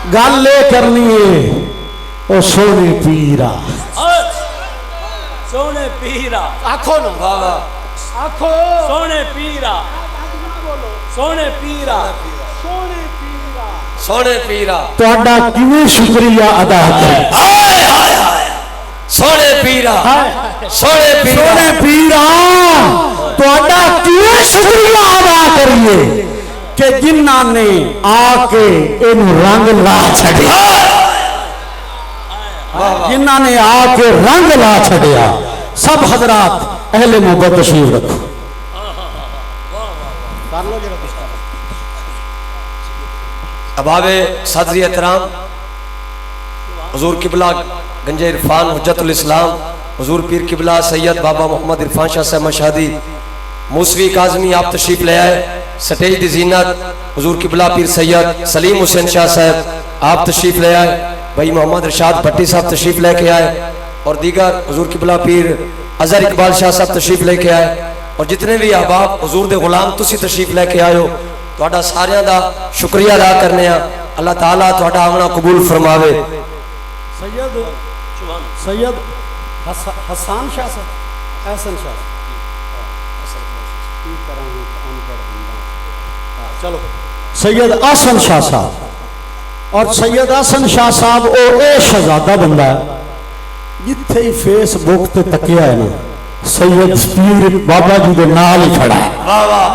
गल करनी है ओ सोने पीरा। सोने पीरा आखो ना बाबा, आखो सोने पीरा, सोने पीरा, सोने पीरा, सोने पीरा तुहाडा किवें शुक्रिया अदा करें। सोने पीरा, सोने पीरा, सोने पीरा तुहाडा किवें शुक्रिया अदा करिए कि जिन्हां ने आके इनू रंग ला छड़िया, जिन्हां ने आके रंग ला छड़िया। सब हजरात अहले मोहब्बत तशरीफ रखो। अबावे सदरी एहतराम हुजूर किबला गंजे इरफान हुज्जतुल इस्लाम हुजूर पीर किबला सैयद बाबा मोहम्मद इरफान शाह साहब मशहदी मूसवी काज़मी आप तशरीफ ले आए। स्टेज दी जीनत हुजूर किबला पीर सैयद सलीम हुसैन शाह साहब आप तशरीफ ले आए। भाई मोहम्मद इरशाद भट्टी साहब तशरीफ लेके आए और दीगर हुजूर किबला पीर अजहर इकबाल शाह साहब तशरीफ लेके आए और जितने भी अहबाब हुजूर दे गुलाम तुसी तशरीफ लेके आए हो, तुहाडा सारियां दा शुक्रिया अदा करने आ। अल्लाह ताला तुहाडा आमना कबूल फरमावे। सैयद सैयद हसन शाह साहब, हसन शाह चलो सैयद हसन शाह साहब और सैयद हसन शाह साहब ओ ए शहजादा बंदा है जिथे ही फेसबुक ते तकिया है ना सैयद पीर बाबा जी के नाल ही खड़ा है। वाह वाह,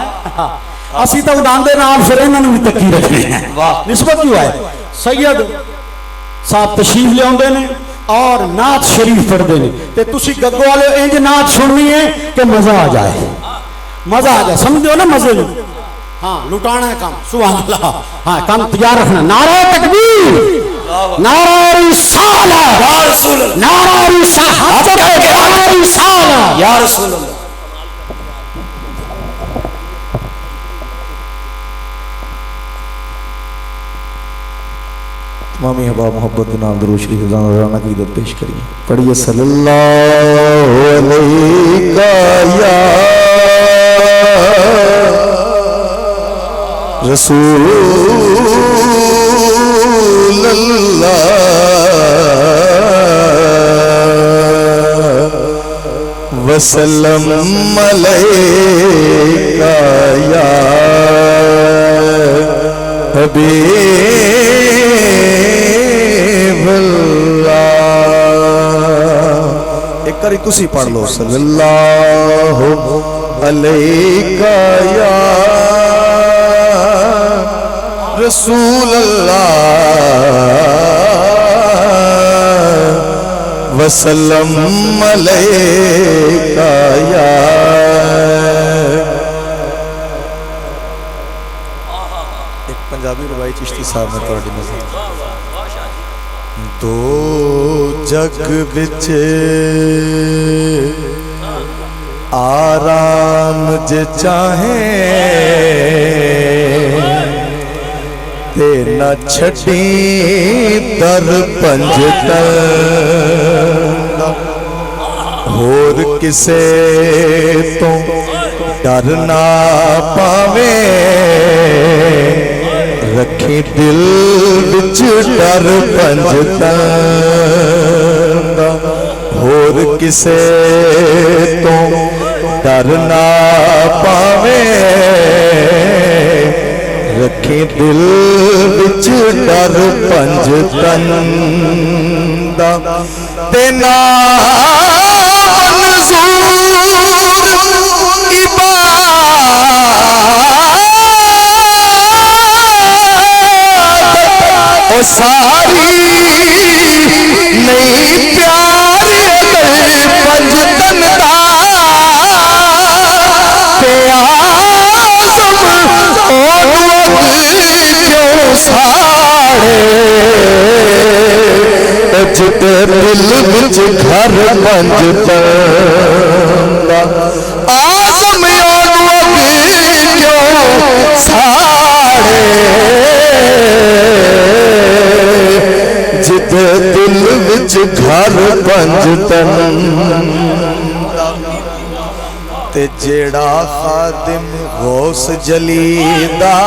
असी तो उड़ाते नाल फिर इन्होंने भी तकी रखनी है। निस्बत क्यों है? सैयद साहब तशरीफ लिया ने और नात शरीफ पढ़ते हैं ते तुसी गग्गो वाले इंज नात सुननी है कि मजा आ जाए, मजा आ जाए, समझो ना मजे में। हाँ लुटाना है काम, सुभान अल्लाह। हाँ काम तैयार रखना। नारा तकबीर, नारा रिसालत, या रसूल अल्लाह, नारा रिसालत, नारा रिसालत, या रसूल अल्लाह। मामी हबा मोहब्बत नाम दरूद शरीफ राना की इज्जत पेश करिए। पढ़िए सल्लल्लाहु अलैहि या रसूल अल्लाह वसल्लम अलैका या हबीब एक बारी तुसी पढ़ लो सल्लल्लाहु अलैका या रसूल अल्लाह वसल्लम अलैका या। एक पंजाबी रवाई चिश्ती साहब ने थोड़ी नजर दो जग बिच आराम जे चाहे ते न छड़ी दर पंजतन होर किसे तो डर ना पावे रखी दिल विच डर पंजतन होर किसे तो डर ना पावे रखी दिल विच डर पंजतन दा ते ना ओ सारी नहीं प्यारी पंजतन दा ते आज़म क्यों साड़े जिते दिल विच घर पंजतन दा आज़म क्यों साड़े जिते दिल विच घर पंजतन ते जेड़ा खादिम गौस जलीदा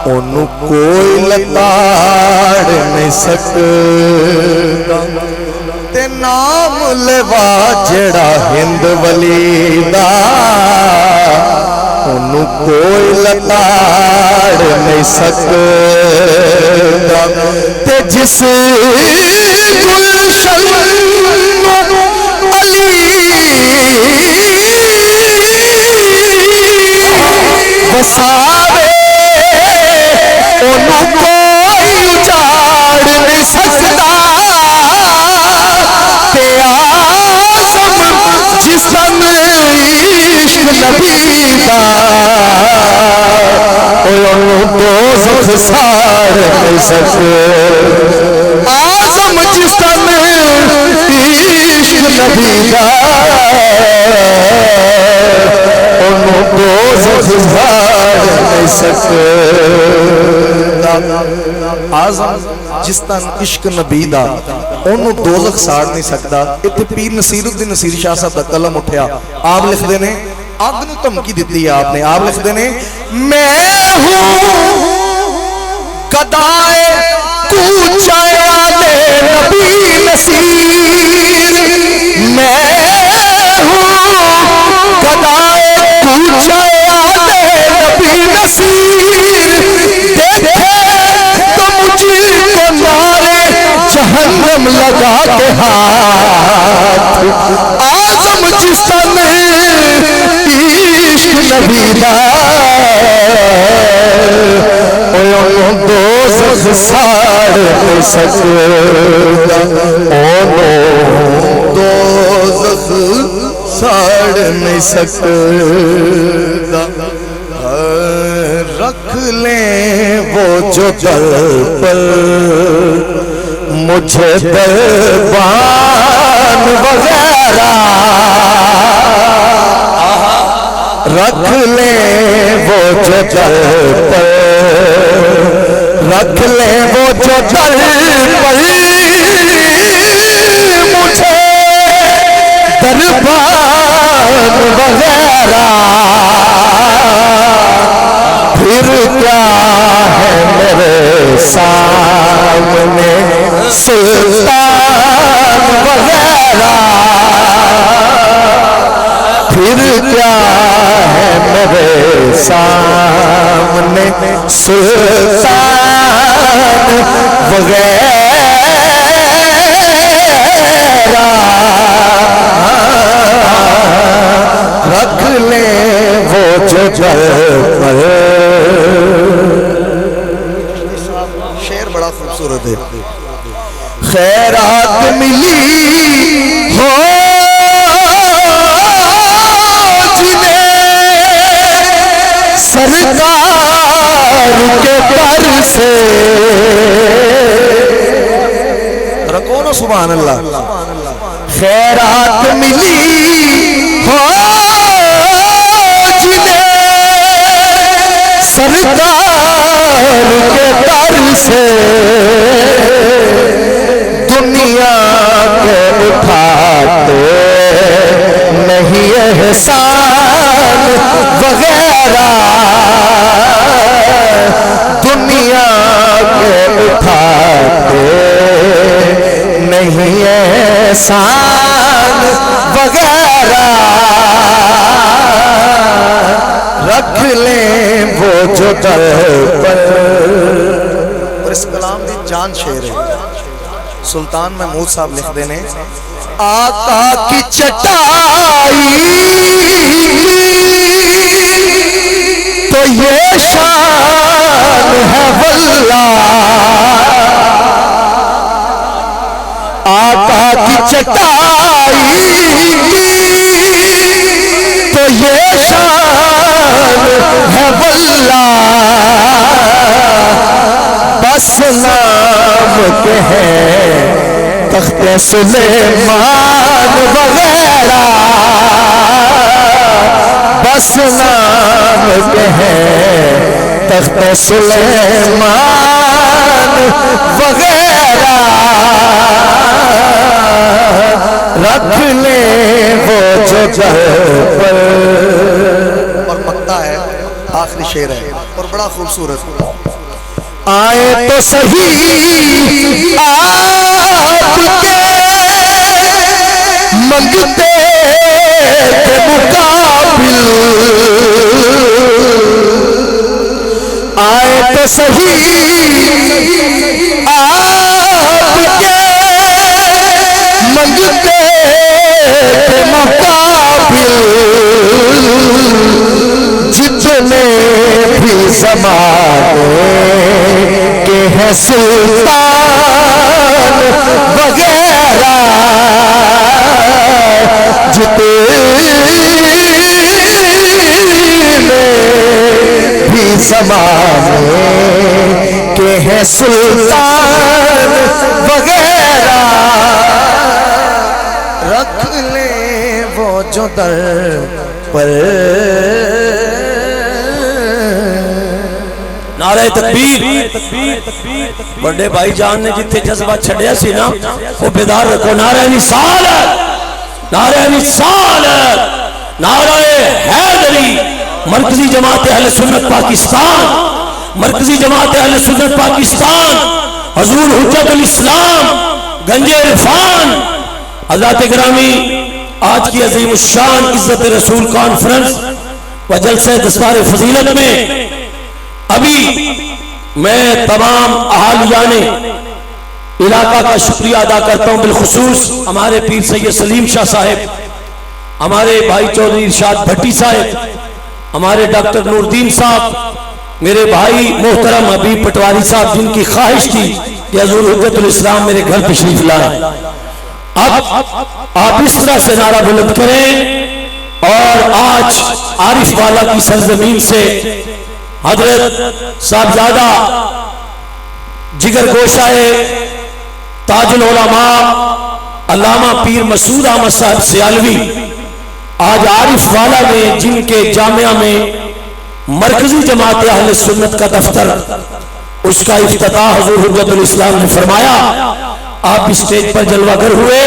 ओनू कोई लताड़ नहीं सकदा ते नाम लेवा जेड़ा हिंद वली दा ओनू कोई लताड़ नहीं सकदा ते जिस गुलशन अली बसावे ओनू कोई उजाड़ नहीं सकदा ते आज़म जिस्म इश्क नबी दा ओनू दोज़ख साड़ नहीं सकदा आज़म जिस्म इश्क नबी दा ओनू दोज़ख साड़ नहीं सकदा आज़म जिस तन इश्क नबी दा ओनू दोज़ख साड़ नहीं सकदा। इत्थे पीर नसीरुद्दीन नसीर शाह साहब दा कलम उठया। आप लिखदे ने अग नूं धमकी दित्ती है आपने। आप लिखदे ने मैं हूं गदाए कूचाया दे नबी नसीर मैं हूं गदाए कूचाया दे नबी नसीर देखे तो मुझको नारे जहन्नम लगा के हाथ आज़म जिस्म इश्क नबी दा ओनू दोज़ख साड़ नहीं सकदा ओनू दोज़ख साड़ नहीं सकदा। रख ले वो जो दर पर मुझे दरबान वगैरह रख ले वो जो दर पर रख ले वो जो दर पर मुझे दरबान वगैरह फिर क्या है मेरे सामने सुल्तान वगैरह फिर क्या है मेरे सामने सुल्तान वगैरह रख ले वो जो जल पर। शेर बड़ा खूबसूरत है। खैरात मिली हो जिन्हें सरकार के पर से रखो ना सुभान अल्लाह। खैरात मिली हो जिन्हें सरकार के दर से दुनिया के उठाते नहीं एहसान वगैरह दुनिया के उठाते नहीं एहसान वगैरह रख ले वो जो दर पर। और इस कलाम की जान शेर है। सुल्तान महमूद साहब लिखते ने आका की चटाई तो ये शान है वल्लाह आका की चटाई तो ये शान है वल्लाह बस नाम के हैं तख्ते सुलेमान वगैरह बस नाम के हैं तख्ते सुलेमान वगैरह रख ले वो जो जल पर। और मक्ता है आखिरी शेर है और बड़ा खूबसूरत। आए तो सही आपके मंगते के मुकाबिल, आए तो सही आपके मंगते के मुकाबिल, जितने भी ज़माने के हैं सुल्तान वगैरह, जितने भी ज़माने के हैं सुल्तान वगैरह, रख ले वो जो दर पर। नारे तकबीर। बड़े भाईजान ने जिथे जज्बा छड़िया सी ना वो बेदार रखो। नारे रिसालत, नारे रिसालत, नारे हैदरी। मरकजी जमात अहले सुन्नत पाकिस्तान, मरकजी जमात अहले सुन्नत पाकिस्तान, हुजूर हुज्जतुल इस्लाम गंजे इरफान। हज़रात गिरामी, आज की अजीम शान इज्जत रसूल कॉन्फ्रेंस व जलसे दस्तार फजीलत में अभी मैं तमाम अहालियाने इलाका का शुक्रिया अदा करता हूँ। बिलखुसूस हमारे पीर सैयद सलीम शाह साहब, हमारे भाई चौधरी इरशाद भट्टी साहब, हमारे डॉक्टर नूरदीन साहब, मेरे भाई मोहतरम हबीब पटवारी साहब, जिनकी ख्वाहिश थी कि हुजूर हुज्जतुल इस्लाम मेरे घर तशरीफ लाए। अब आप इस तरह से नारा बुलंद करें और आज आरिफ वाला की सरजमीन से हजरत साहबजादा जिगर गोशाए ताजुल उलमा अल्लामा पीर मसूद अहमद साहब सियालवी आज आरिफ वाला में जिनके जामिया में मरकजी जमात अहले सुन्नत का दफ्तर, उसका इफ्तिताह हुजूर हुज्जतुल इस्लाम ने फरमाया। आप स्टेज पर जलवागर हुए।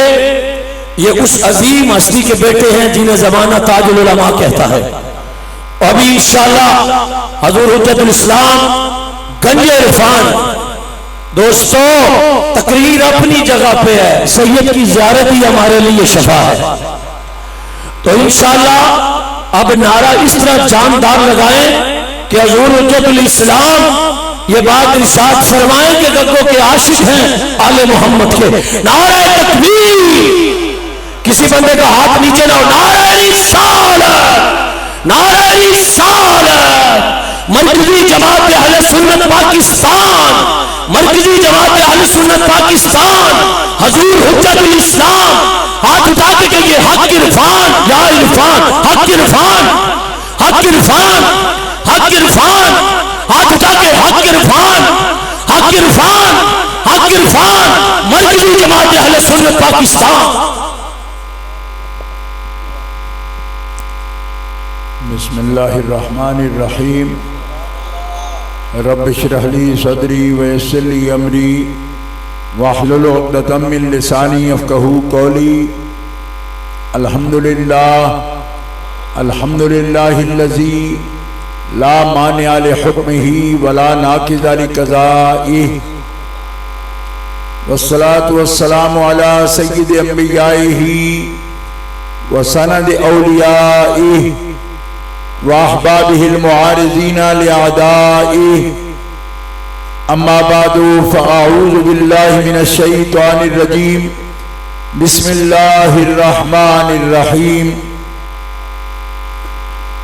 ये उस अजीम हस्ती के बेटे हैं जिन्हें जमाना ताजुल उलमा कहता है। अभी इंशाअल्लाह हुजूर हुज्जतुल इस्लाम गंजे इरफान। दोस्तों, तकरीर अपनी जगह पे है, सैयद की ज़ियारत ही हमारे लिए शफा है। तो इंशाअल्लाह अब नारा इस तरह जानदार लगाएं कि हुजूर हुज्जतुल इस्लाम ये बात इरशाद फरमाएं कि गद्दों के आशिक हैं आले मोहम्मद के। नारा तकबीर। किसी बंदे का हाथ नीचे ना हो। नारा रिसालत, नारा रिसालत। मरकजी जमात अहले सुन्नत पाकिस्तान, मरकजी जमात अहले सुन्नत पाकिस्तान, हुजूर हुज्जतुल इस्लाम। हाथ उठा के कहिए हक इरफान, या इरफान, हक इरफान, हक इरफान, हक इरफान। हाथ उठा के हक इरफान, हक इरफान, हक इरफान। मरकजी जमात अहले सुन्नत पाकिस्तान। बिस्मिल्लाहिर्रहमानिर्रहीम। रब्बि इश्रह ली सदरी व यस्सिर ली अमरी वाहलुल उक़दतम मिन लिसानी यफ़क़हू क़ौली। अल्हम्दुलिल्लाह, अल्हम्दुलिल्लाहिल्लज़ी ला मानिअ लिहुक्मिही वला नाक़िज़ लिक़ज़ाइही। वस्सलातु वस्सलामु अला सय्यिदि अंबियाइही व सनदि औलियाइही व अहबाबिहिल मुआरिज़ीना लिअअदाइही। अम्मा बादु फ़अऊज़ु बिल्लाहि मिनश शैतानिर रजीम। बिस्मिल्लाहिर रहमानिर रहीम।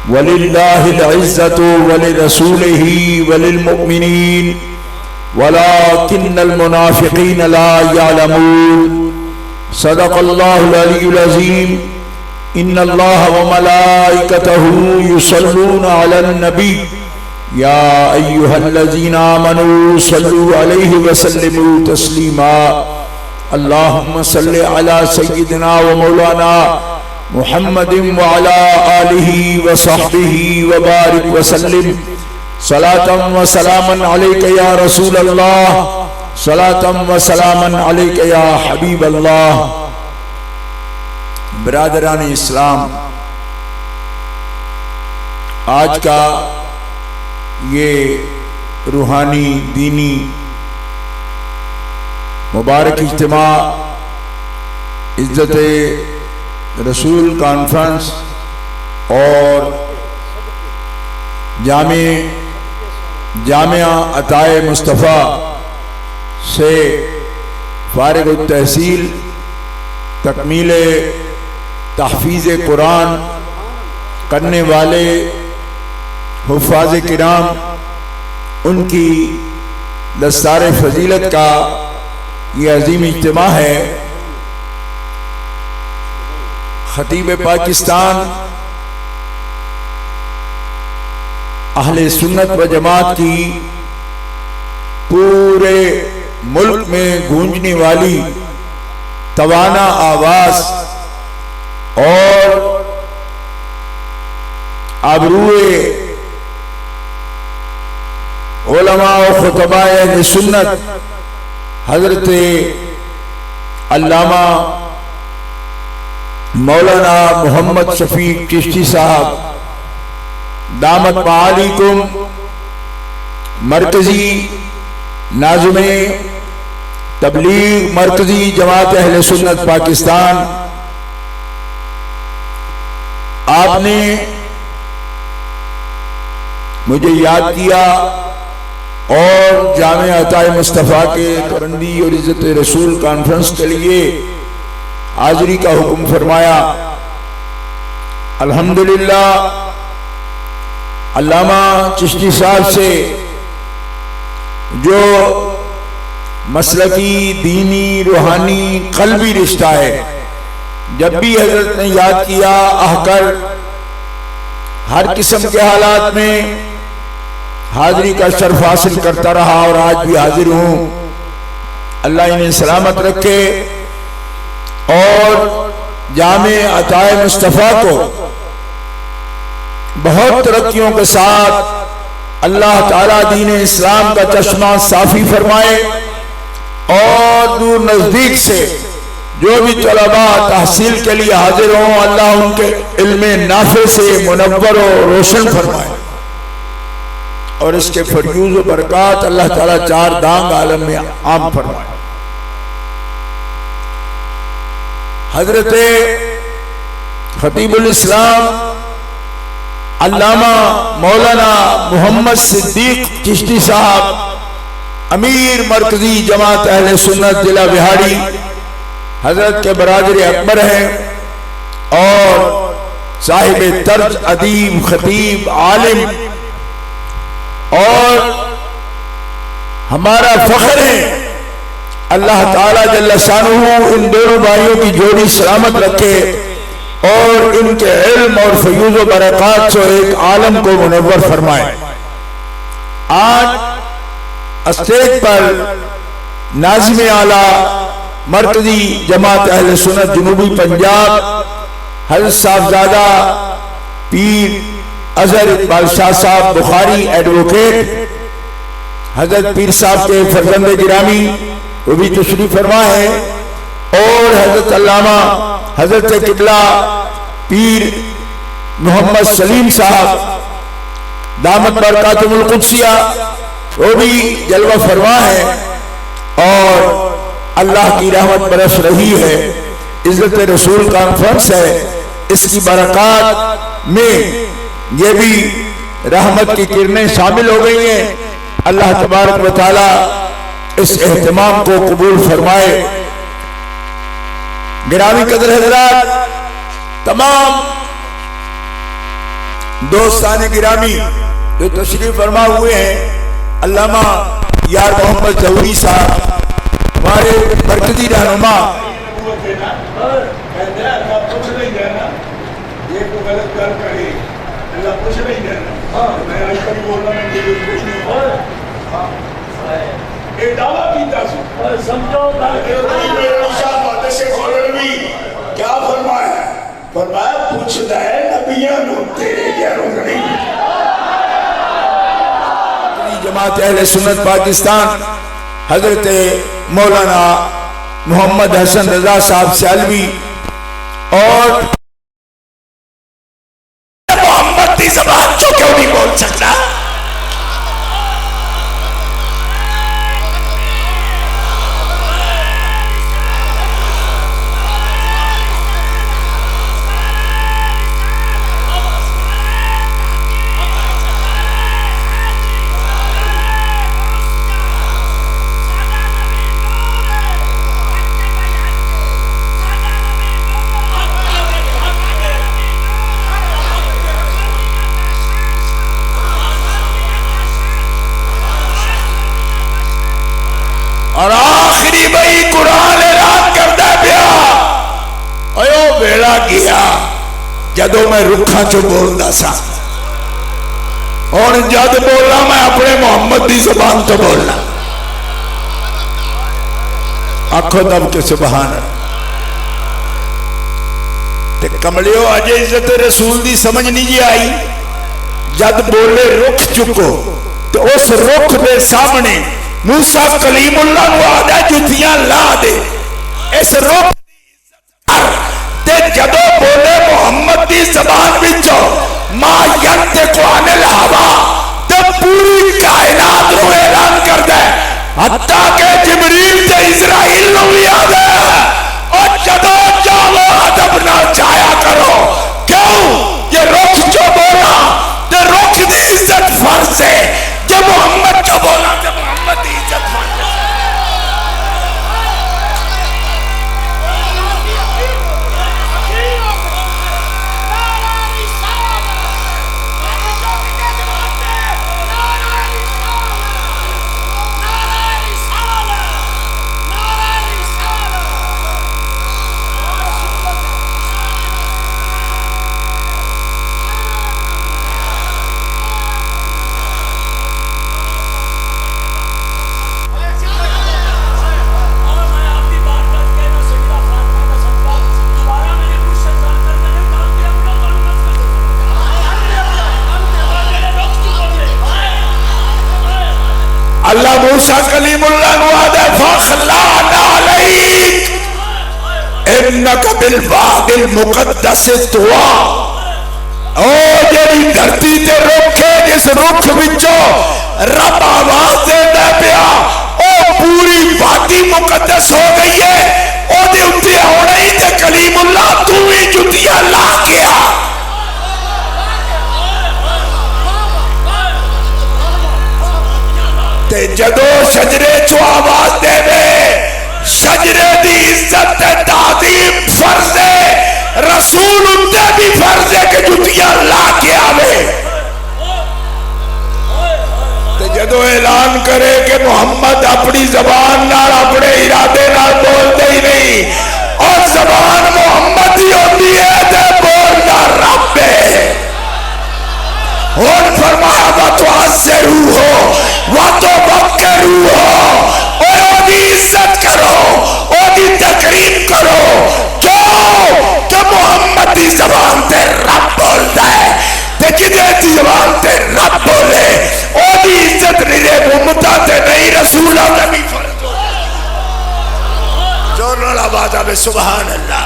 वलिल्लाहिल इज़्ज़तु वलिरसूलिही वलिलमुअ्मिनीन वलाकिन्नल मुनाफ़िक़ीन ला यअलमून। सदक़ल्लाहुल अलियुल अज़ीम। इन्नल्लाह व मलाइकतहू युसल्लूना अलन नबी या अय्युहल्लज़ीना आमनू सल्लू अलैहि व सल्लिमू तस्लीमा। अल्लाहुम्मा सल्लि अला सय्यिदिना व मौलाना मुहम्मदिन व अला आलिहि व सहबिहि व बारिक व सल्लिम। सलातम व सलामन अलैका या रसूल अल्लाह, सलातम व सलामन अलैका या हबीब अल्लाह। बिरादरान इस्लाम, आज का ये रूहानी दीनी मुबारक इज्तिमा इज़्ज़त रसूल कॉन्फ्रेंस और जामिया अताए मुस्तफ़ा से फारिग तहसील तकमील तहफ़ीज़ कुरान करने वाले हुफ़ाज़ किराम उनकी दस्तार फजीलत का ये अजीम इज्तिमा है। खतीब पाकिस्तान अहले सुन्नत व जमात की पूरे मुल्क में गूंजने वाली तवाना आवाज और आबरूए उलमा व खुतबाए अहले सुन्नत हजरत अल्लामा मौलाना मोहम्मद शफीक चिश्ती साहब दामत मालिकुम मरकजी नाज़िमे तबलीग मरकजी जमात अहले सुन्नत पाकिस्तान, आपने मुझे याद किया और जामिया अताए मुस्तफ़ा के करंदी और इज़्ज़त रसूल कॉन्फ्रेंस के लिए हाज़री का हुक्म फरमाया। अल्हम्दुलिल्लाह अल्लामा चिश्ती साहब से जो मसलकी दीनी रूहानी क़ल्बी रिश्ता है, जब भी हजरत ने याद किया आकर हर किस्म के हालात में हाजिरी का शर्फ हासिल करता रहा और आज भी हाजिर हूँ। अल्लाह इन्हें सलामत रखे और जामे अताए मुस्तफ़ा को बहुत तरक्कियों के साथ अल्लाह ताला दीन इस्लाम का चश्मा साफी फरमाए और दूर नजदीक से जो भी तलबा तहसील के लिए हाजिर हों, अल्लाह उनके इल्मे नाफे से मुनव्वर और रोशन फरमाए और इसके फरयूज़ व बरक़ात अल्लाह ताला चार दांग आलम में आम फरमाए। हजरत खतीबुल इस्लाम अल्लामा मौलाना मोहम्मद सिद्दीक चिश्ती साहब अमीर मरकजी जमात अहले सुन्नत जिला बिहारी हजरत के बरादर अकबर हैं और साहिब तर्ज अदीब खतीब आलिम और हमारा फख्र है। अल्लाह ताला जल्ल शानुहु इन दोनों भाइयों की जोड़ी सलामत रखे और इनके इल्म और फयूज़ व बरक़ात से एक आलम को मुनव्वर फरमाए। आज स्टेज पर नाज़िम आला मरकजी जमात अहले सुन्नत जुनूबी पंजाब हज़रत साहबजादा पीर अजहर बादशाह साहब बुखारी एडवोकेट हजरत पीर साहब के फरजंद गिरामी वो भी तशरीफ फरमा है और हजरत अल्लामा हजरत किबला पीर मोहम्मद सलीम साहब दामत बरकातुल कुद्सिया वो भी जलवा फरमा है और अल्लाह की रहमत बरस रही है। इज़्ज़त रसूल कॉन्फ्रेंस है, इसकी बरक़ात में ये भी रहमत की किरणें शामिल हो गई हैं। अल्लाह तबारक व तआला इस एहतमाम को कबूल फरमाए। गिरामी कदर हज़रात, तमाम दोस्तान गिरामी जो तशरीफ फरमा हुए हैं, अल्लामा यार मोहम्मद जौहरी साहब हमारे मरकजी रहनुमा, क्या फरमाया? फरमाया पूछता है नबियां तेरे गैरों नहीं। जमात अहले सुन्नत पाकिस्तान हजरत मौलाना मोहम्मद हसन रजा साहब सियालवी और मोहम्मद की ज़बान जो क्यों नहीं बोल सकता? जदों मैं रुखा चो बोलता सा, हुण जद बोलना मैं अपने मुहम्मद की जुबान तो बोलना। आखो दब के सुभान अल्लाह। ते कमलियो अजे इज्जत रसूल की समझ नहीं जी आई। जद बोले रुख चुको तो उस रुख के सामने मूसा कलीमुल्लाह को आदा जुतियां ला दे। इस रुख ते जदों बोले मुहम्मद की जबान विचों मा यंतिकु अनिल हवा, तो पूरी कायनात को ऐलान करदा है, हत्ता के जिबरील ते इजराइल नूं भी आदा है और जदों जाओ अदब नाल जाया करो। क्यों? ये रुख चो बोला तो रुख की इज्जत फर्ज है, जब मोहम्मद चो बोला तो मोहम्मद की इज्जत फर्ज है। अल्लाह मूसा कलीमुल्लाह को आदा फखलाना अलैक इन्नका बिल वादिल मुकद्दस तुआ। ओ जेड़ी धरती ते रुख है, जिस रुख विचों रब आवाज देता पिया, ओ पूरी वादी मुकद्दस हो गई है। ओदे उत्ते आउणा ही ते कलीमुल्लाह तू ही जुतियां ला के आ। जदों शजरे चो आवाज देवे, शजरे की इज्जत तादीम फर्ज है, रसूल उत्ते भी फर्ज है कि जुतियां ला के आवे। जदों ऐलान करे कि मुहम्मद अपनी जबान नाल अपने इरादे नाल बोलते ही नहीं, और जबान मुहम्मद ही होती है तो बोलना रब है। और फरमाया वतअज़्ज़रू हो वतवक्करू हो, और ओदी इज्जत करो, ओदी तकरीम करो। क्यों? कि मुहम्मद की जबान ते रब बोलता है, ते जिदे दी जबान ते रब बोले ओदी इज्जत निरे उम्मतां ते नहीं रसूलां दा भी फर्ज हो। जोर नाल आवाज आवे सुभान अल्लाह।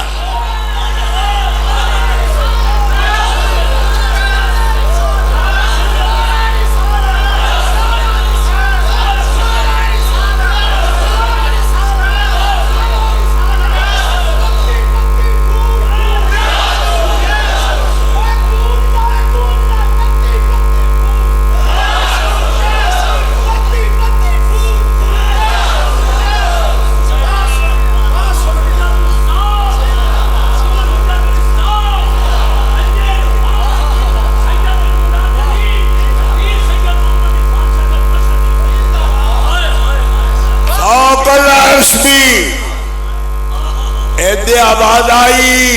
आवाज आई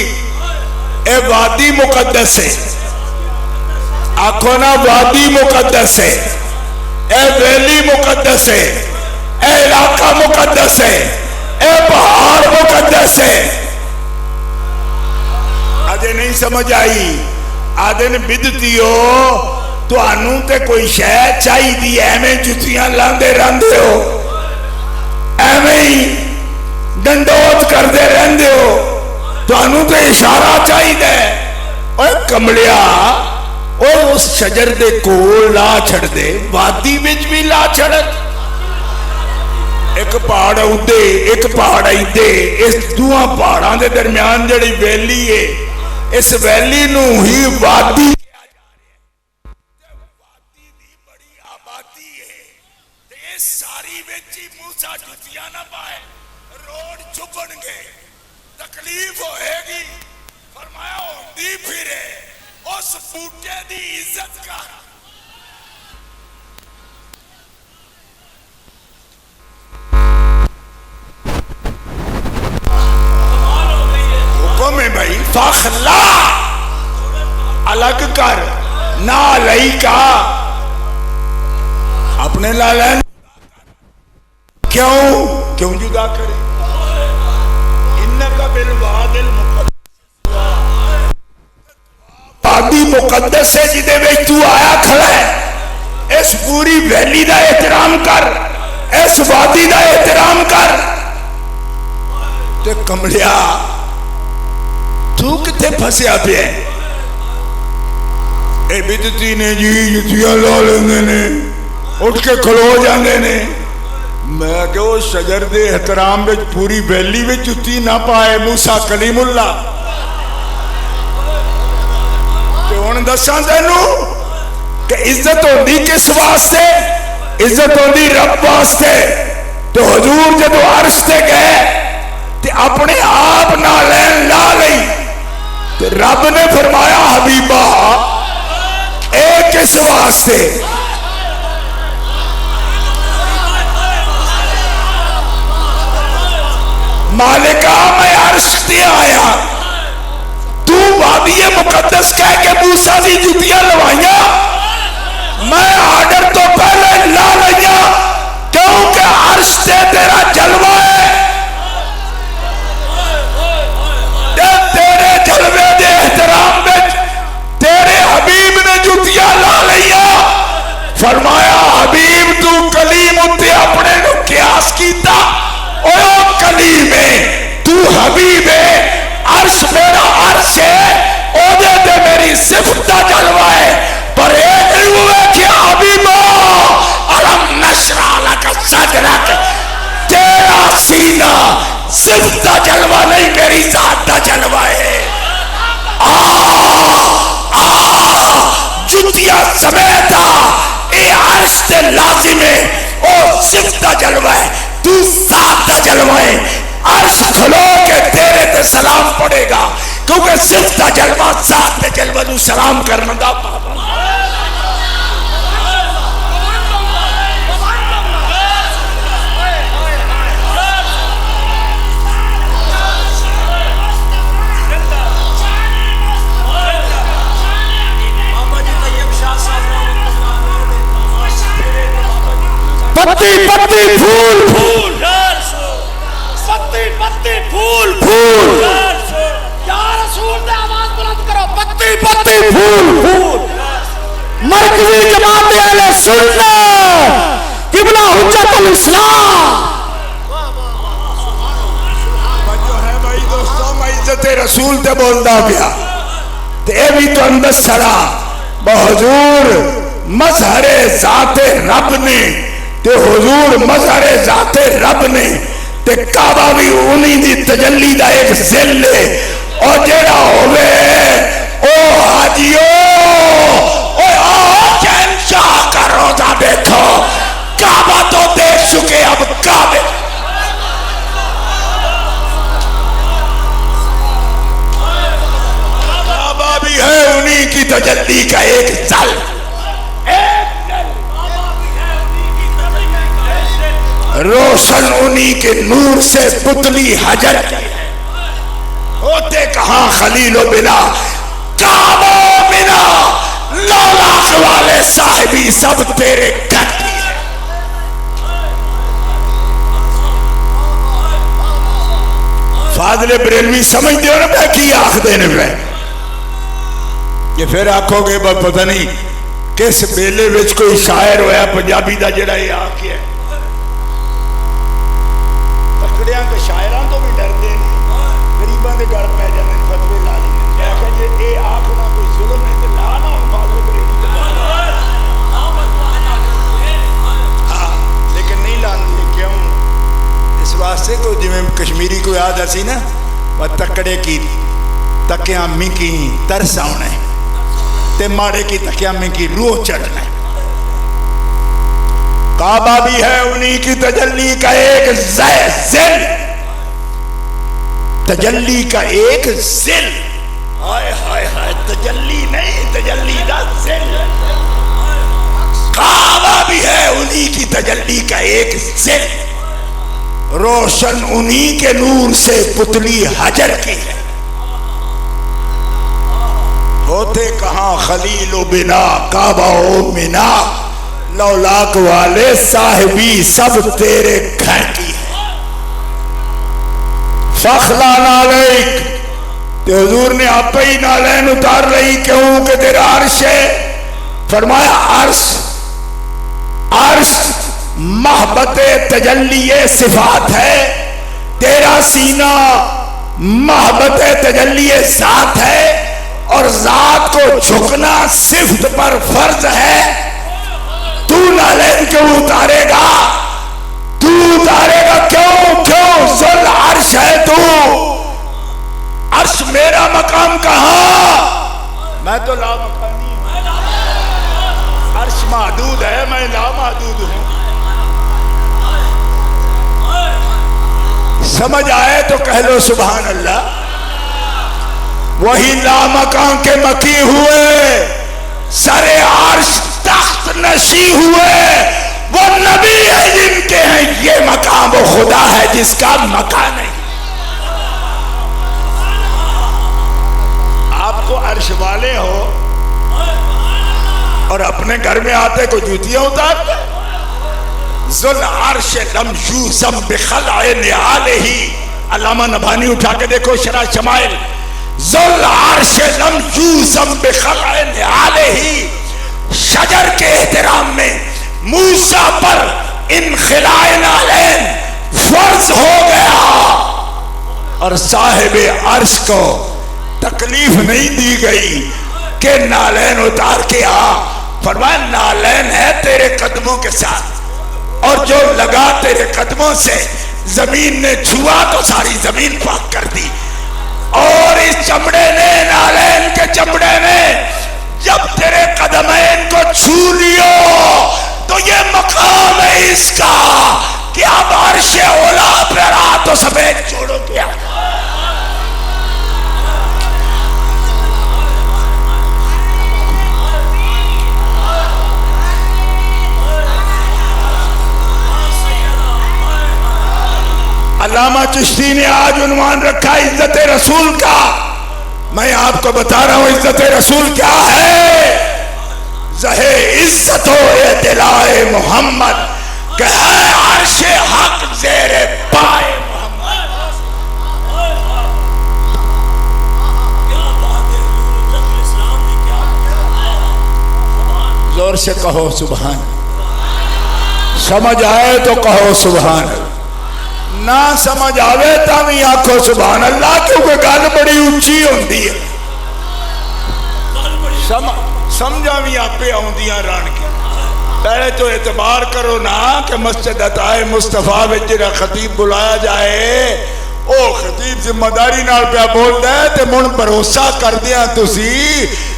ए वादी मुकद्दस है। आखो ना वादी मुकद्दस है, ए वैली मुकद्दस है, ए इलाका मुकद्दस है, ए पहाड़ मुकद्दस है। अजे नहीं समझ आई? आदे ने बिदतियो तुहानू ते कोई शय चाहिए, एवें जुतियां लांदे रहंदे हो, एवें ही डंडोत करते रहंदे हो, तुहानू तो इशारा चाहिए। ओए कमलिया, ओए उस शजर दे कोल ला छड़ दे, वादी विच भी ला छड़। एक पहाड़ उदे एक पहाड़ इदे, इस दुआ पहाड़ां दे दरम्यान जिहड़ी वैली है, इस वैली नू ही वादी बड़ी आबादी है। सारी विच ही मूसा जुतियां ना पाए, रोड चुभणगे, तकलीफ होएगी। फरमाया होंदी फिरे उस बूटे दी इज्जत कर। हुक्म है भाई, फखला अलग कर ना लई का अपने लाल क्यों जुदा करे इन्नका बिल वादिल वादी मुकद्दस है जिदे विच तू आया खड़ा है इस पूरी वैली का एहतराम कर इस वादी का एहतराम कर ते कमलिया तू किथे फसिया पे बिदती ने जी जुतियां ला लेंगे ने उठ के खलो जाते ने मैं क्यों शजर दे एहतराम में पूरी वैली में जुती ना पाए मूसा कलीमुल्ला ते हुण दसां तैनू कि इज्जत होंदी किस वास्ते इज्जत होंदी रब वास्ते तो हुजूर जदों अर्श ते गए ते अपने आप ना लैन ला लई ते रब ने फरमाया हबीबा ए किस वास्ते मालिका मैं अर्श ते आया तू वादी मुकद्दस कह के मूसा दी जुतियां लवाइया मैं आर्डर तो पहले ला लिया क्योंकि अर्श ते तेरा जलवा है तेरे जलवे दे एहतराम में तेरे हबीब ने जुतियां ला लिया फरमाया हबीब तू कलीम उत्ते अपने नु कियास कीता ओ कलीम है तू हबीब है अर्श मेरा अर्श है ओदे ते मेरी सिफत दा जलवा है पर ये नहीं हुआ कि हबीबा अलम नशरा लक सदरक तेरा सीना सिफत दा जलवा नहीं मेरी जात दा जलवा है जुतिया समेत ए अर्श ते लाजिम है ओ सिफत दा जलवा है तू जात दा जलवा है अर्श खलो के तेरे ते सलाम पड़ेगा क्योंकि सिफत दा जलवा जात ते जलवा नू सलाम करने दा पाबंद पत्ती पत्ती फूल फूल पत्ती पत्ती फूल फूल या रसूल ने आवाज बुलंद करो पत्ती पत्ती फूल फूल मरकजी जमात अहले सुन्नत किबला हुज्जतुल इस्लाम जो है भाई दोस्तों मैं इज्जत रसूल ते बोलदा पिया ते भी तो अंदर सड़ा हुजूर मजहरे जाते रब ने ते हुजूर मजहरे जाते रब ने ते काबा भी उन्हीं दी तजल्ली दा एक जिल है और जेड़ा होवे ओ हाजियो ओ चैन शाह का रोजा देखो काबा तो देख चुके अब काबे काबा भी है उन्हीं की तजल्ली का एक जल रोशन उन्हीं के नूर से पुतली हजर होते कहां खलीलो बिना काबो बिना लौलाख वाले साहिबी सब तेरे घर की है फादले बरेलवी समझते हो ना मैं की आखदे ने मैं ये फिर आखोगे पता नहीं किस बेले विच कोई शायर होया पंजाबी दा जेड़ा ये आखिया के शायरां तो भी डरते हैं गरीबां के गल पै जाते हैं फतवे ला लेंगे जे ये आखना कोई जुल्म है तो ला ना फादल बरेली हाँ लेकिन नहीं लाते क्यों इस वास्ते को जिमें कश्मीरी को याद असी ना वह तकड़े की तकियामी की तरस आना है ते माड़े की तकियामी की रूह चढ़ना है काबा भी है उन्हीं की तजल्ली का एक जिल तजल्ली का एक जिल हाय हाय हाय तजल्ली नहीं तजल्ली का जिल काबा भी है उन्हीं की तजल्ली का एक जिल रोशन उन्हीं के नूर से पुतली हजर की है होते कहाँ खलीलो बिना काबा ओ मिना, लौलाक वाले साहिबी सब तेरे घर की है। फखला नालैक, तो हुजूर ने आप ही नालैन उतार रही, क्यों कि तेरा अर्श है। फरमाया अर्श, अर्श महबत तजल्ली सिफात है, तेरा सीना महबत तजल्ली ज़ात है, और ज़ात को झुकना सिफ्त पर फर्ज है। तू नालैन क्यों उतारेगा, तू उतारेगा क्यों, क्यों ज़ुल अर्श है तू। अर्श मेरा मकाम कहां, मैं तो लामकानी हूं। अर्श महदूद है, मैं लामहदूद हूं। समझ आए तो कह लो सुभान अल्लाह। वही लामकान के मकी हुए, सरे अर्श तख्त नशी हुए, वो नबी है जिनके हैं ये मकाम, वो खुदा है जिसका मकान नहीं। आपको अर्श वाले हो और अपने घर में आते को जूतियां उतारते। ज़ुल अर्श लमयूज़म बिखलअ निआलिही, अल्लामा नभानी उठा के देखो शरह शमाइल। ज़ुल अर्श लमयूज़म बिखलअ निआलिही, शजर के एहतराम में मूसा पर इनखिलाए नालैन फर्ज हो गया, और साहिबे अर्श को तकलीफ नहीं दी गई कि नालैन उतार के आ। फरमाया नालैन है तेरे कदमों के साथ, और जो लगा तेरे कदमों से जमीन ने छुआ तो सारी जमीन पाक कर दी। और इस चमड़े ने, नालैन के चमड़े ने जब तेरे कदमैन को छू लियो तो ये मकाम है इसका कि अब अर्शे ओला पर आ तो सफेद छोड़ो क्या। अल्लामा चिश्ती ने आज उन्वान रखा इज्जत रसूल का। मैं आपको बता रहा हूं इज्जत रसूल क्या है। जहे इज्जत हो ये दिलाए मोहम्मद, कहे अर्शे हक ज़ेरे पाए मोहम्मद। जोर से कहो सुभान। समझ आए तो कहो सुभान, ना समझ आवे तभी आखो सुभान अल्लाह, क्योंकि गल बड़ी उच्ची होती है। समझा भी आपे आउंदियां रान के। पहले तो एतबार करो ना कि मस्जिद अताए मुस्तफा में जिहड़ा खतीब बुलाया जाए, ओ खतीब जिम्मेदारी नाल पिया बोलदा है ते मुन भरोसा करदियां तुसी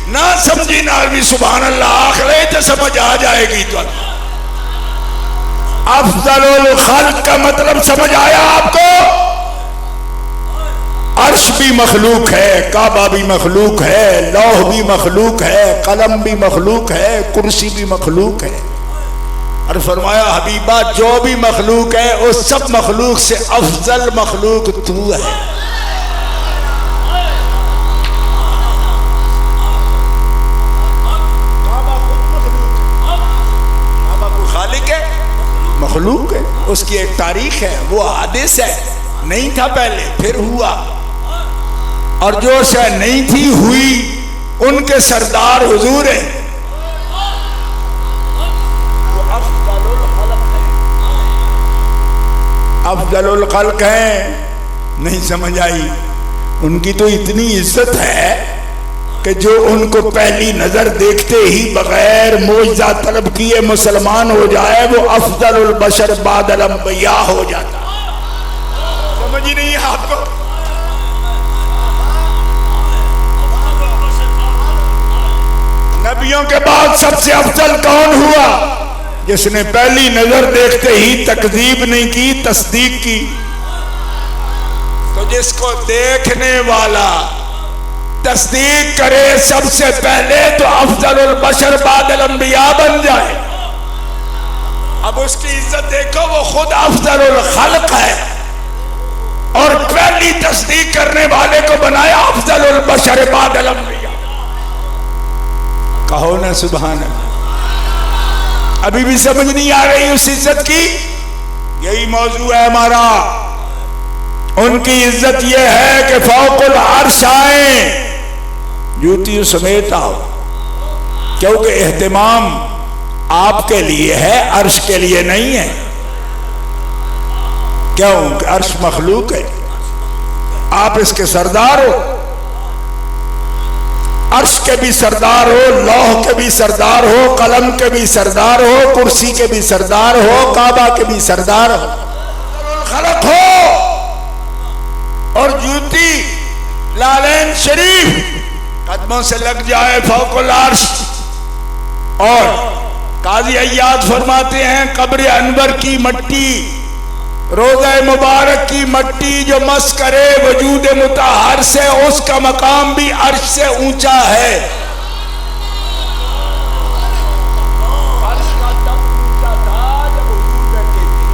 ना समझी नाल भी सुभान अल्लाह आख ले ते समझ आ जाएगी। तो अफजलुल खल्क का मतलब समझ आया आपको। अर्श भी मखलूक है, काबा भी मखलूक है, लौह भी मखलूक है, कलम भी मखलूक है, कुर्सी भी मखलूक है। और फरमाया हबीबा जो भी मखलूक है उस सब मखलूक से अफजल मखलूक तू है। मखलूक है, उसकी एक तारीख है, वो हादिस है, नहीं था पहले फिर हुआ, और जो शय नहीं थी हुई, उनके सरदार हुजूर है। वो अफजलुल खल्क है, अफजलुल खल्क है। नहीं समझ आई। उनकी तो इतनी इज्जत है कि जो उनको पहली नजर देखते ही बगैर मोइजा तलब किए मुसलमान हो जाए वो अफजलुल बशर बादल अंबिया हो जाता। समझ ही नहीं है आपको। नबियों के बाद सबसे अफजल कौन हुआ? जिसने पहली नजर देखते ही तकजीब नहीं की, तस्दीक की। तो जिसको देखने वाला तस्दीक करे सबसे पहले तो अफजलुल बशर बादल अंबिया बन जाए। अब उसकी इज्जत देखो, वो खुद अफजलुल खल्क है और पहली तस्दीक करने वाले को बनाया अफजलुल बशर बादल अंबिया। कहो ना सुभान अल्लाह। अभी भी समझ नहीं आ रही उस इज्जत की? यही मौजू है हमारा। उनकी इज्जत यह है कि फौकुल अर्श आए, जूती समेत आओ, क्योंकि एहतिमाम आपके लिए है, अर्श के लिए नहीं है। क्यों? अर्श मखलूक है, आप इसके सरदार हो। अर्श के भी सरदार हो, लौह के भी सरदार हो, कलम के भी सरदार हो, कुर्सी के भी सरदार हो, काबा के भी सरदार हो, खलक हो। और जूती लालैन शरीफ कदमों से लग जाए फौकुल अर्श। और काजी अय्याद फरमाते हैं, कब्र अनवर की मट्टी, रोज़ा मुबारक की मट्टी जो मस करे वजूद मुताहर से, उसका मकाम भी अर्श से ऊंचा है। अर्श का तब ऊंचा था जब हुजूर बैठे थे,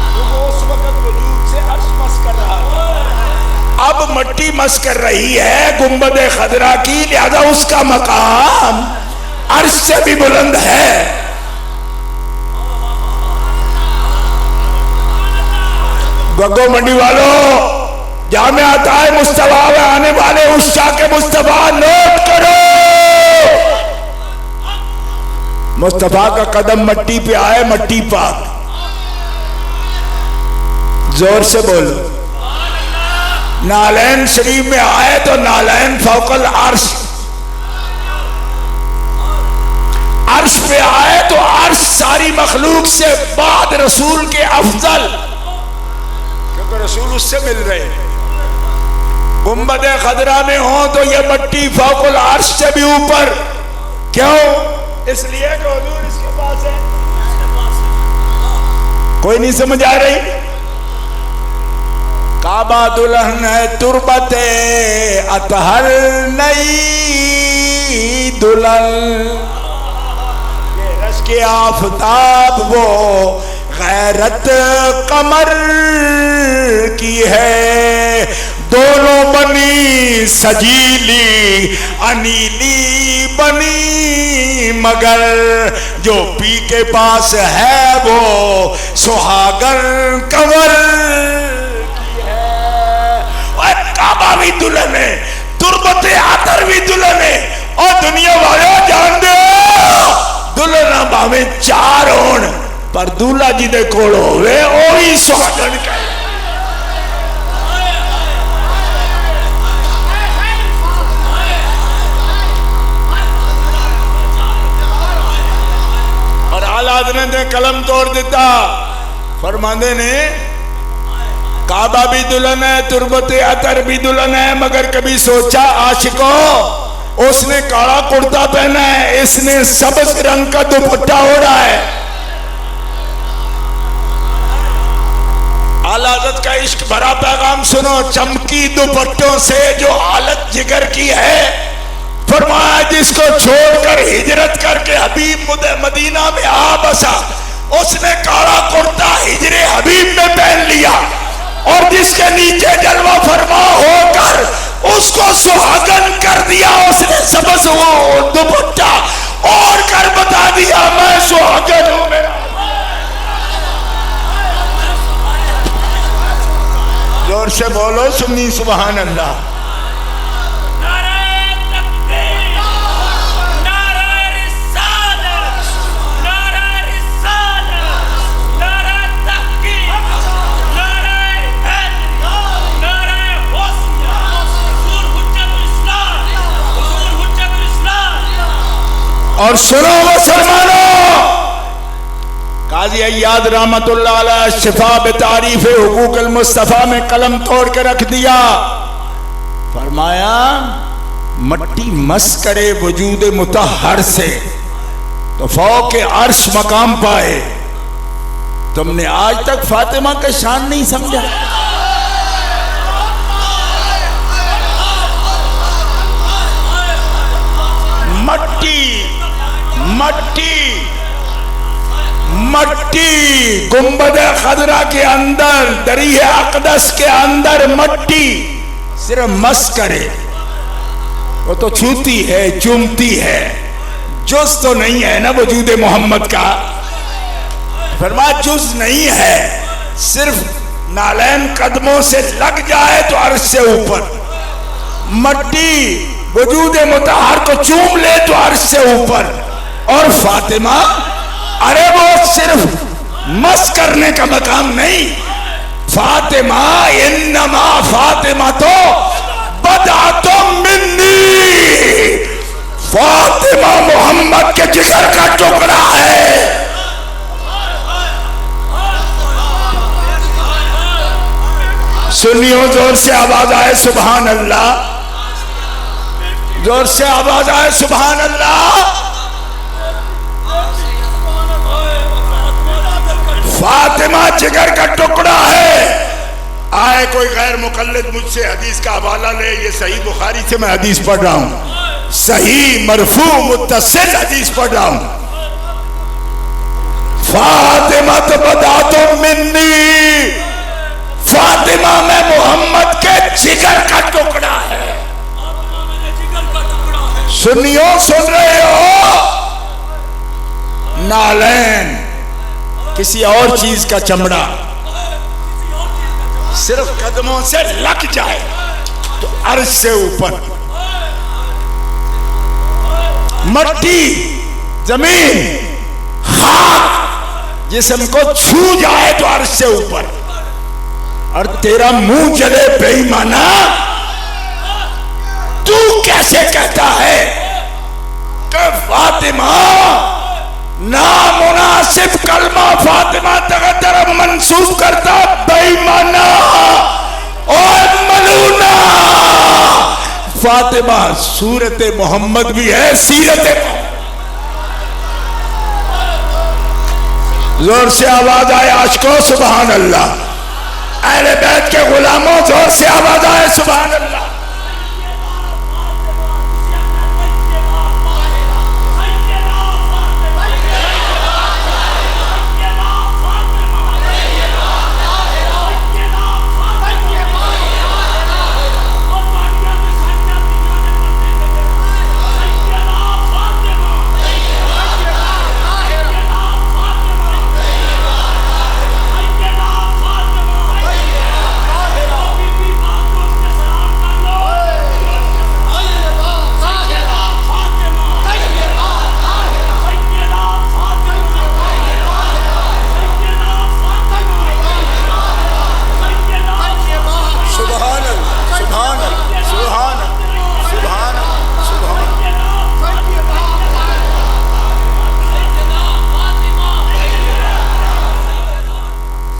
तो उस वक्त वजूद से अर्श मस कर रहा था। अब मट्टी मस कर रही है गुंबद खदरा की, लिहाजा उसका मकाम अर्श से भी बुलंद है। गग्गो मंडी वालों, जामे आता है मुस्तफा में आने वाले उस शाह के मुस्तफा नोट करो। मुस्तफा का कदम मट्टी पे आए, मट्टी पाक। जोर से बोलो। नालैन शरीफ में आए तो नालैन फौकल अर्श, अर्श पे आए तो अर्श सारी मखलूक से बाद रसूल के अफजल, क्योंकि रसूल उससे मिल रहे हैं। गुंबद खदरा में हो तो ये मट्टी फौकुल अर्श से भी ऊपर। क्यों? इसलिए कि हुजूर इसके पास है। कोई नहीं समझ आ रही? काबा दुल्हन है तुरबते अतहर नई दुल्हन, ये रश के आफताब वो गैरत कमर की है। दोनों बनी सजीली अनीली बनी, मगर जो पी के पास है वो सुहागन कंवर की है। और काबा भी दुल्हन है, तुरबते आतर भी दुल्हन है। और दुनिया वाले जान दो, दुल्हन भावे चार होण पर दूल्हा जी दे कोल होवे ओ ही सुहागन कहे। और आला हज़रत ने कलम तोड़ दिता, फरमांदे ने काबा भी दुल्हन है, तुरबते अतर भी दुल्हन है, मगर कभी सोचा आशिकों, उसने काला कुर्ता पहना है, इसने सब्ज रंग का दुपट्टा ओढ़ा है। आला हज़रत का इश्क भरा पैगाम सुनो। चमकी दुपट्टों से जो हालत जिगर की है, फरमाया जिसको छोड़कर हिजरत करके हबीब मदीना में आ बसा, उसने काला कुर्ता हिजरे हबीब में पहन लिया। और जिसके नीचे जलवा फरमा होकर उसको सुहागन कर दिया, उसने सबस वो दुपट्टा और कर बता दिया मैं सुहागन हूं। मेरा जोर से बोलो सुन्नी सुभान अल्लाह। और सुनो मुसलमानों, काजी अय्याद रहमतुल्लाह अलैह शिफा बेतारीफ हुकूक अल मुस्तफा में कलम तोड़ के रख दिया। फरमाया मट्टी मस करे वजूद मुतहर से तो फौके अर्श मकाम पाए। तुमने आज तक फातिमा का शान नहीं समझा। मट्टी मट्टी मट्टी गुंबद खदरा के अंदर, दरिया अकदस के अंदर मट्टी सिर्फ मस करे, वो तो छूती है, चूमती है, जुज तो नहीं है ना वजूद मोहम्मद का। फरमाया जुज नहीं है, सिर्फ नालैन कदमों से लग जाए तो अर्श से ऊपर, मट्टी वजूद मुतहर को चूम ले तो अर्श से ऊपर। और फातिमा, अरे वो सिर्फ मस करने का मकाम नहीं, फातिमा इन्नमा फातिमा तो बदातो मिन्नी, फातिमा मोहम्मद के जिगर का टुकड़ा है। सुनियो, जोर से आवाज आए सुभान अल्लाह, जोर से आवाज आए सुभान अल्लाह। फातिमा जिगर का टुकड़ा है। आए कोई गैर मुकल्लिद मुझसे हदीस का हवाला ले, ये सही बुखारी से मैं हदीस पढ़ रहा हूं, सही मरफू मुत्तसिल हदीस पढ़ रहा हूं। फातिमा तो बदातो मिन्नी, फातिमा में मोहम्मद के जिगर का टुकड़ा है। सुनियो, सुन रहे हो? नालैन किसी और चीज का चमड़ा सिर्फ कदमों से लग जाए तो अर्श से ऊपर, मट्टी जमीन खाक जिस्म को छू जाए तो अर्श से ऊपर। और तेरा मुंह जले बेईमाना, तू कैसे कहता है कि फातिमा नामुनासिब कलमा फातिमा तक तरफ मंसूब करता, बेईमाना और मलूना। फातिमा सूरत मोहम्मद भी है, सीरत। जोर से आवाज आए आशिकों सुभान अल्लाह। अहले बैत के गुलामों, जोर से आवाज आए सुभान अल्लाह।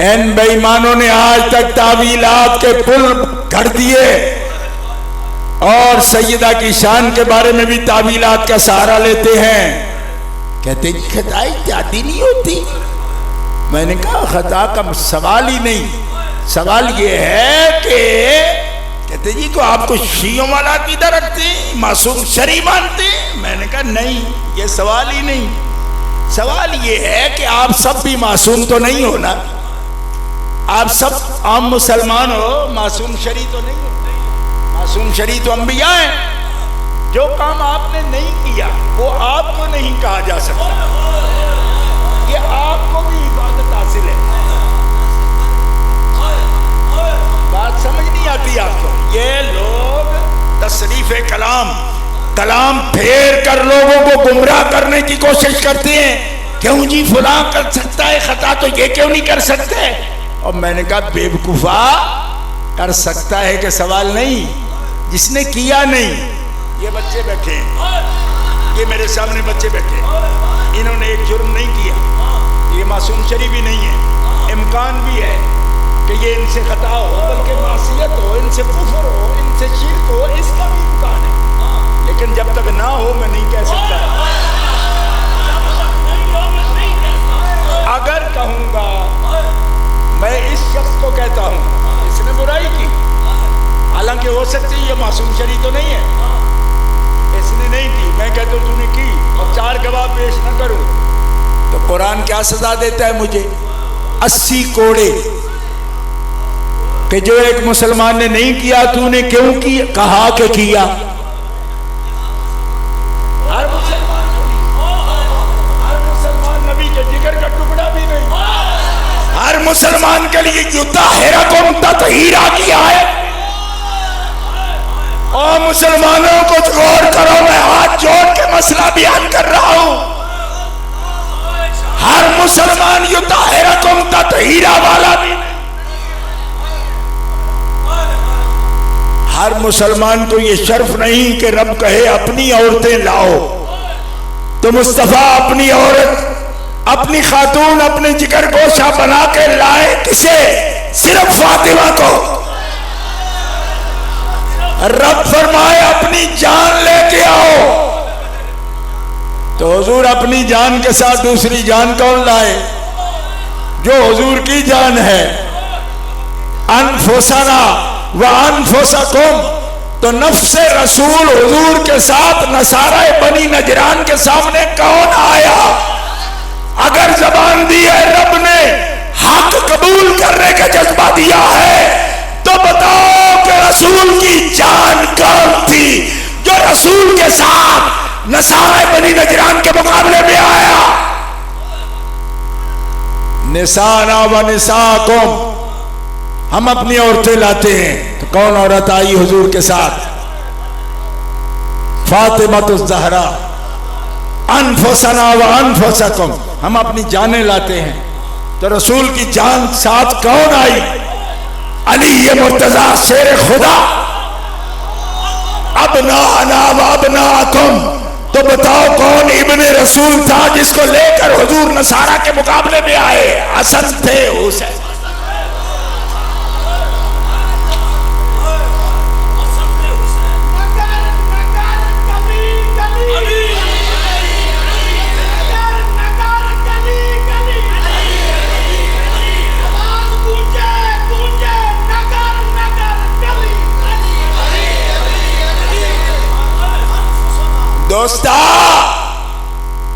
इन बेईमानों ने आज तक तावीलात के पुल गढ़ दिए और सैयदा की शान के बारे में भी तावीलात का सहारा लेते हैं। कहते खता इत्यादि नहीं होती। मैंने कहा खता का सवाल ही नहीं, सवाल ये है कि कहते जी को आपको शियों वाला अकीदा रखते हैं, मासूम शरी मानते हैं। मैंने कहा नहीं, ये सवाल ही नहीं। सवाल ये है कि आप सब भी मासूम तो नहीं हो ना, आप सब आम मुसलमान हो, मासूम शरी तो नहीं होते। मासूम शरी तो अंबिया हैं। जो काम आपने नहीं किया वो आपको नहीं कहा जा सकता, ये आपको भी इबादत हासिल है। बात समझ नहीं आती आपको? ये लोग तशरीफ कलाम कलाम फेर कर लोगों को गुमराह करने की कोशिश करते हैं। क्यों जी फुला कर सकता है खता तो ये क्यों नहीं कर सकते? और मैंने कहा बेवकूफा, कर सकता है कि सवाल नहीं, जिसने किया नहीं। ये बच्चे बैठे हैं, ये मेरे सामने बच्चे बैठे हैं, इन्होंने एक जुर्म नहीं किया, ये मासूम शरी भी नहीं है। इम्कान भी है कि ये इनसे खता हो, बल्कि मासियत हो, इनसे कुफर हो, इनसे शिर्क हो, इसका भी इम्कान है। लेकिन जब तक ना हो मैं नहीं कह सकता। अगर कहूँगा, मैं इस शख्स को कहता हूँ इसने बुराई की, हालांकि हो सकती है ये मासूम शरी तो नहीं है, इसने नहीं की, मैं कहता हूँ तूने की और 4 गवाह पेश न करूँ तो कुरान क्या सजा देता है मुझे? 80 कोड़े। कि जो एक मुसलमान ने नहीं किया तूने क्यों किया? कहा कि किया। हर मुसलमान को नहीं, मुसलमान के लिए युताहिरकुम तत्हीरा किया है। और मुसलमानों को गौर करो, मैं हाथ जोड़ के मसला बयान कर रहा हूं। हर मुसलमान युताहिरकुम तत्हीरा वाला भी, हर मुसलमान को ये शर्फ नहीं कि रब कहे अपनी औरतें लाओ, तो मुस्तफा अपनी औरत, अपनी खातून, अपने जिगर गोशा बना के लाए किसे? सिर्फ फातिमा को। रब फरमाए अपनी जान लेके आओ, तो हुजूर अपनी जान के साथ दूसरी जान कौन लाए? जो हुजूर की जान है। अनफुसना व अनफुसकुम, तो नफ्से रसूल हुजूर के साथ नसारा बनी नजरान के सामने कौन आया? अगर जबान दी है रब ने, हक कबूल करने का जज्बा दिया है, तो बताओ कि रसूल की जान कौन थी जो रसूल के साथ नसारा बनी नजरान के मुकाबले में आया? निसाना व निसाकुम, हम अपनी औरतें लाते हैं, तो कौन औरत आई हुजूर के साथ? फातिमातुज़ ज़हरा। अनफुसना व अनफुसकुम, हम अपनी जानें लाते हैं, तो रसूल की जान साथ कौन आई? अली ये मुर्तजा शेर खुदा। अबनाना व अबनाकुम, तो बताओ कौन इब्ने रसूल था जिसको लेकर हुजूर नसारा के मुकाबले में आए? हसन थे, हुसैन। दोस्ता,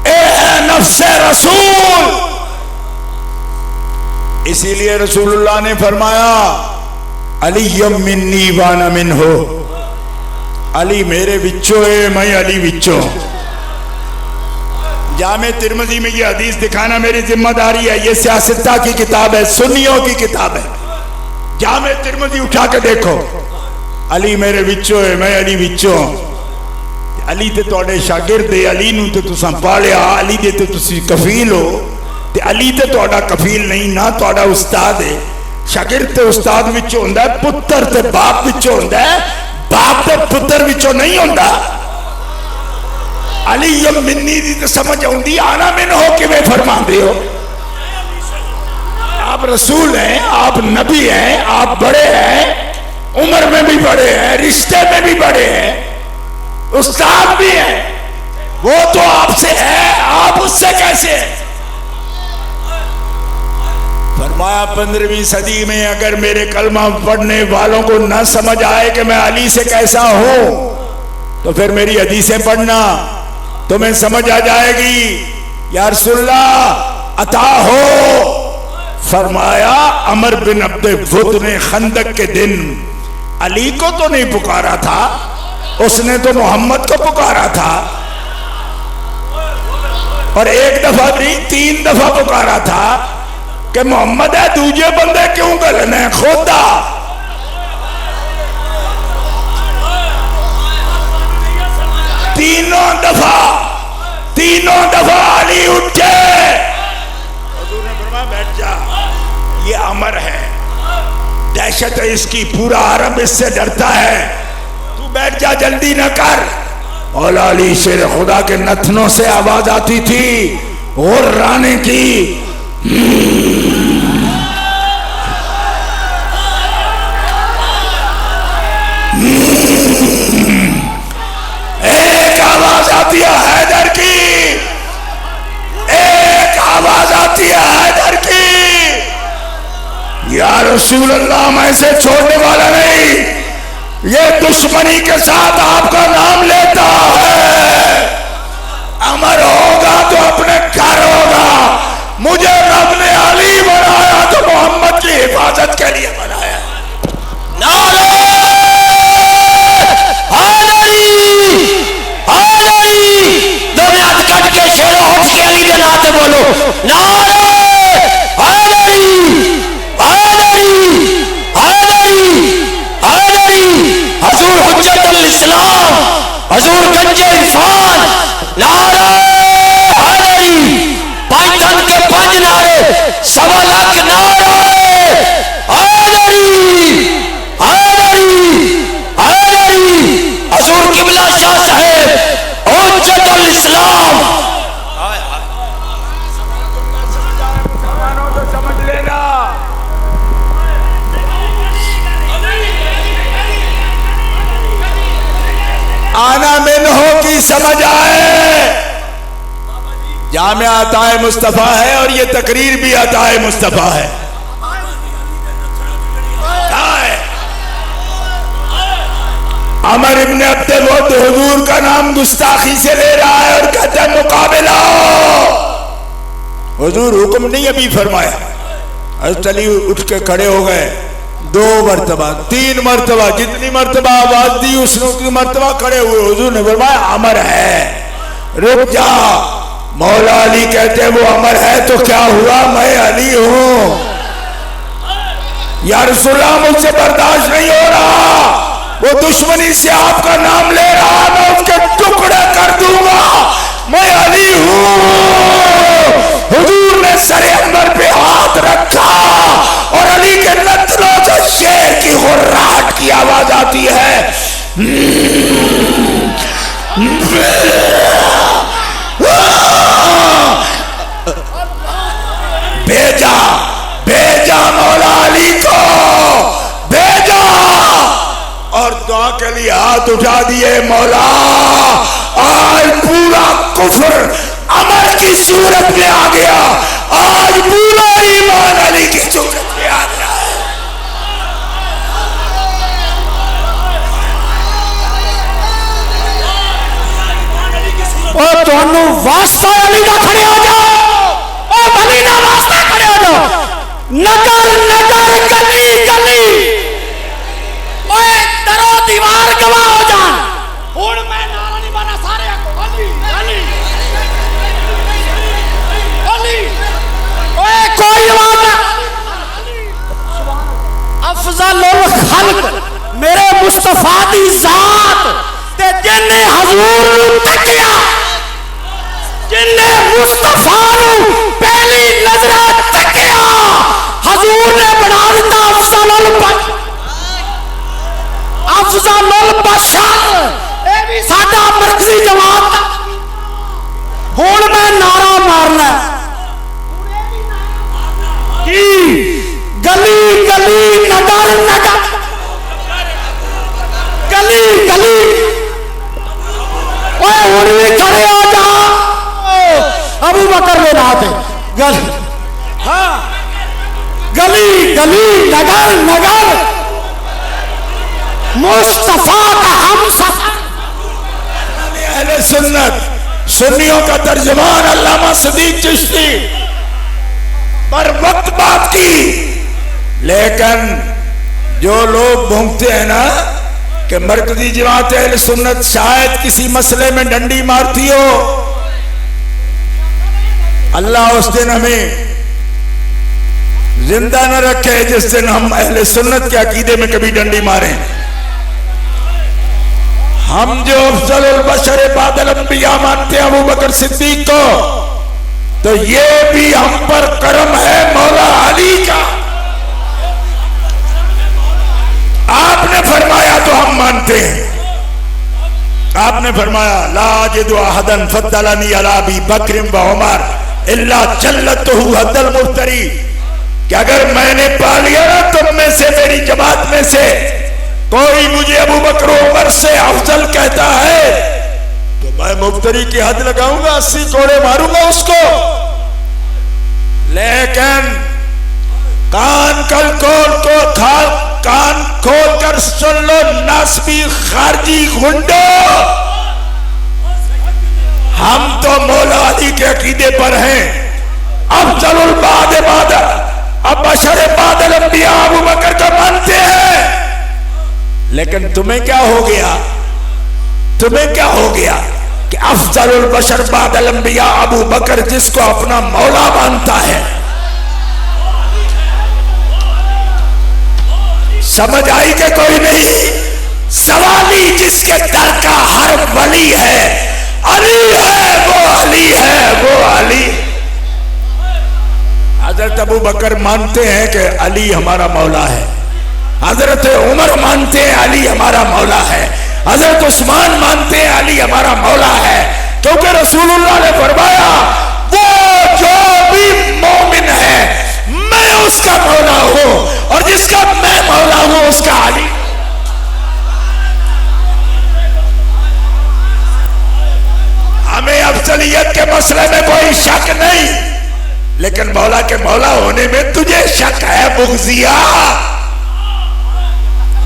ए है नफ्से रसूल। इसीलिए रसूलुल्लाह ने फरमाया अली मिन्नी वाना मिन्हो, अली मेरे विचो है, मैं अली विचो। जामे तिरमिज़ी में ये हदीस दिखाना मेरी जिम्मेदारी है। ये सियासता की किताब है, सुन्नियों की किताब है। जामे तिरमिज़ी उठा के देखो, अली मेरे विचो है, मैं अली विचो। अली ते तुहाडे शागिर्द है, अली नूं ते तुसां पालिया, अली दे ते तुसीं कफील हो, ते अली ते तुहाडा कफील नहीं ना, तुहाडा उस्ताद है। शागिर्द ते उस्ताद विचों हुंदा है, पुत्तर ते बाप विचों हुंदा है, बाप ते पुत्तर विचों नहीं हुंदा। अली यम मिन्नी दी ते समझ आउंदी, आना मिन हो किवें फरमांदे हो? आप रसूल हैं, आप नबी हैं, आप बड़े हैं, उम्र में भी बड़े हैं, रिश्ते में भी बड़े हैं, उस्ताद भी है। वो तो आपसे है, आप उससे कैसे हैं? फरमाया 15वीं सदी में अगर मेरे कलमा पढ़ने वालों को न समझ आए कि मैं अली से कैसा हूं, तो फिर मेरी हदीसें पढ़ना, तुम्हें समझ आ जाएगी। या रसूलल्लाह अता हो। फरमाया अमर बिन अब्दे वुद ने खंदक के दिन अली को तो नहीं पुकारा था, उसने तो मोहम्मद को पुकारा था। और एक दफा नहीं 3 दफा पुकारा था कि मोहम्मद है, दूजे बंदे क्यों गलने खुदा। तीनों दफा अली उठे, हुजूर ने फरमाया बैठ जा, ये अमर है, दहशत है इसकी, पूरा अरब इससे डरता है, तू बैठ जा, जल्दी न कर। मौला अली शेर खुदा के नथनों से आवाज आती थी और राने की, एक आवाज आती है हैदर की, एक आवाज आती है हैदर की। या रसूल अल्लाह, मैं इसे छोड़ने वाला नहीं, ये दुश्मनी के साथ आपका नाम लेता है। अमर होगा तो अपने घर होगा। मुझे रब ने अली बनाया तो मोहम्मद की हिफाजत के लिए बनाया। नारे कट के शेरों उठ के अली के नाते बोलो, नारे समझ आए, जामिया अताए मुस्तफा है और ये तकरीर भी अताए मुस्तफा है। अमर इब्न अब्दुल वद्द हुजूर का नाम गुस्ताखी से ले रहा है और कहता है मुकाबला। हुजूर हुक्म नहीं अभी फरमाया, हज़रत अली उठ के खड़े हो गए, 2 मरतबा 3 मरतबा, जितनी मरतबा आवाज दी उसने उतनी मरतबा खड़े हुए। हुजूर ने फरमाया अमर है, रुक जा। मौला अली कहते वो अमर है तो क्या हुआ, मैं अली हूं। या रसूलल्लाह मुझसे बर्दाश्त नहीं हो रहा, वो दुश्मनी से आपका नाम ले रहा, मैं उसके टुकड़े कर दूंगा, मैं अली हूं। हुजूर ने सरे अंबर पे हाथ रखा और अली के नथनों से शेर की हुर्राहट की आवाज आती है। भेजा भेजा मौला अली को भेजा और दुआ के लिए हाथ उठा दिए। मौला आज पूरा कुफ्र अमर की सूरत में आ गया, आज पूरा ईमान अली की सूरत में आ गया है। और दोनों वास्ता अली का खड़े हो जाओ, और अली का वास्ता खड़े हो जाओ। नगर नगर गली गली ओए दरो दीवार गवाह हो जान। हुण मैं नारा नहीं माना सारे अली अली अली। ओए कोई आवाज ना। अफजलुल खल्क मेरे मुस्तफा दी जात ते जिन्ने हजूर नूं तकिया, जिन्ने मुस्तफा नूं पहली नजर तकिया, हजूर ने बना दिता अफजलुल बशर। अफजलुल बशर ए भी साडा मरकजी जवाब दा। हुण मैं नारा मारना की गली गली नगर नगर गली गली। ओए हुण भी खड़े हो जा, अबू बकर में नाते गली, हाँ गली गली नगर नगर मुस्तफा का हम सफर। अहले सुन्नत सुन्नियों का तर्जुमान अल्लामा सदीक चिश्ती पर वक्त बात की, लेकिन जो लोग भूंगते हैं ना कि मरकजी जमात अहले सुन्नत शायद किसी मसले में डंडी मारती हो, अल्लाह उस दिन हमें जिंदा न रखे जिस दिन हम अहले सुन्नत के अकीदे में कभी डंडी मारें। हम जो अफजलुल बशर बादल अंबिया मानते हैं अबू बकर सिद्दीक को, तो ये भी हम पर करम है मौला अली का। आपने फरमाया तो हम मानते हैं। आपने फरमाया ला अजिदु अहदन फद्दलनी अला अबी बकर व उमर इल्ला जल्लतहु हद्दल मुफ्तरी, कि अगर मैंने पा लिया ना तुम में से, मेरी जमात में से कोई मुझे अबू बकर उमर से अफजल कहता है तो मैं मुफ्तरी की हद लगाऊंगा, 80 कोड़े मारूंगा उसको। लेकिन कान खोल कर सुन लो नासबी खारजी गुंडो, हम तो मौला अली के अकीदे पर हैं। अफजलुल बादल अब बशर बादल अंबिया अबू बकर का मानते हैं, लेकिन तुम्हें क्या हो गया, तुम्हें क्या हो गया कि अफजलुल बशर बादल अंबिया अबू बकर जिसको अपना मौला मानता है। समझ आई कि कोई नहीं? सवाली जिसके दर का हर वली है, अली है वो अली है वो अली। हजरत अबू बकर मानते हैं कि अली हमारा मौला है, हजरत उमर मानते हैं अली हमारा मौला है, हजरत उस्मान मानते हैं अली हमारा मौला है, क्योंकि रसूलुल्लाह ने फरमाया वो जो भी मोमिन है मैं उसका मौला हूं, और जिसका मैं मौला हूं उसका अली। हमें अफजलियत के मसले में कोई शक नहीं, लेकिन मौला के मौला होने में तुझे शक है बुग़्ज़िया।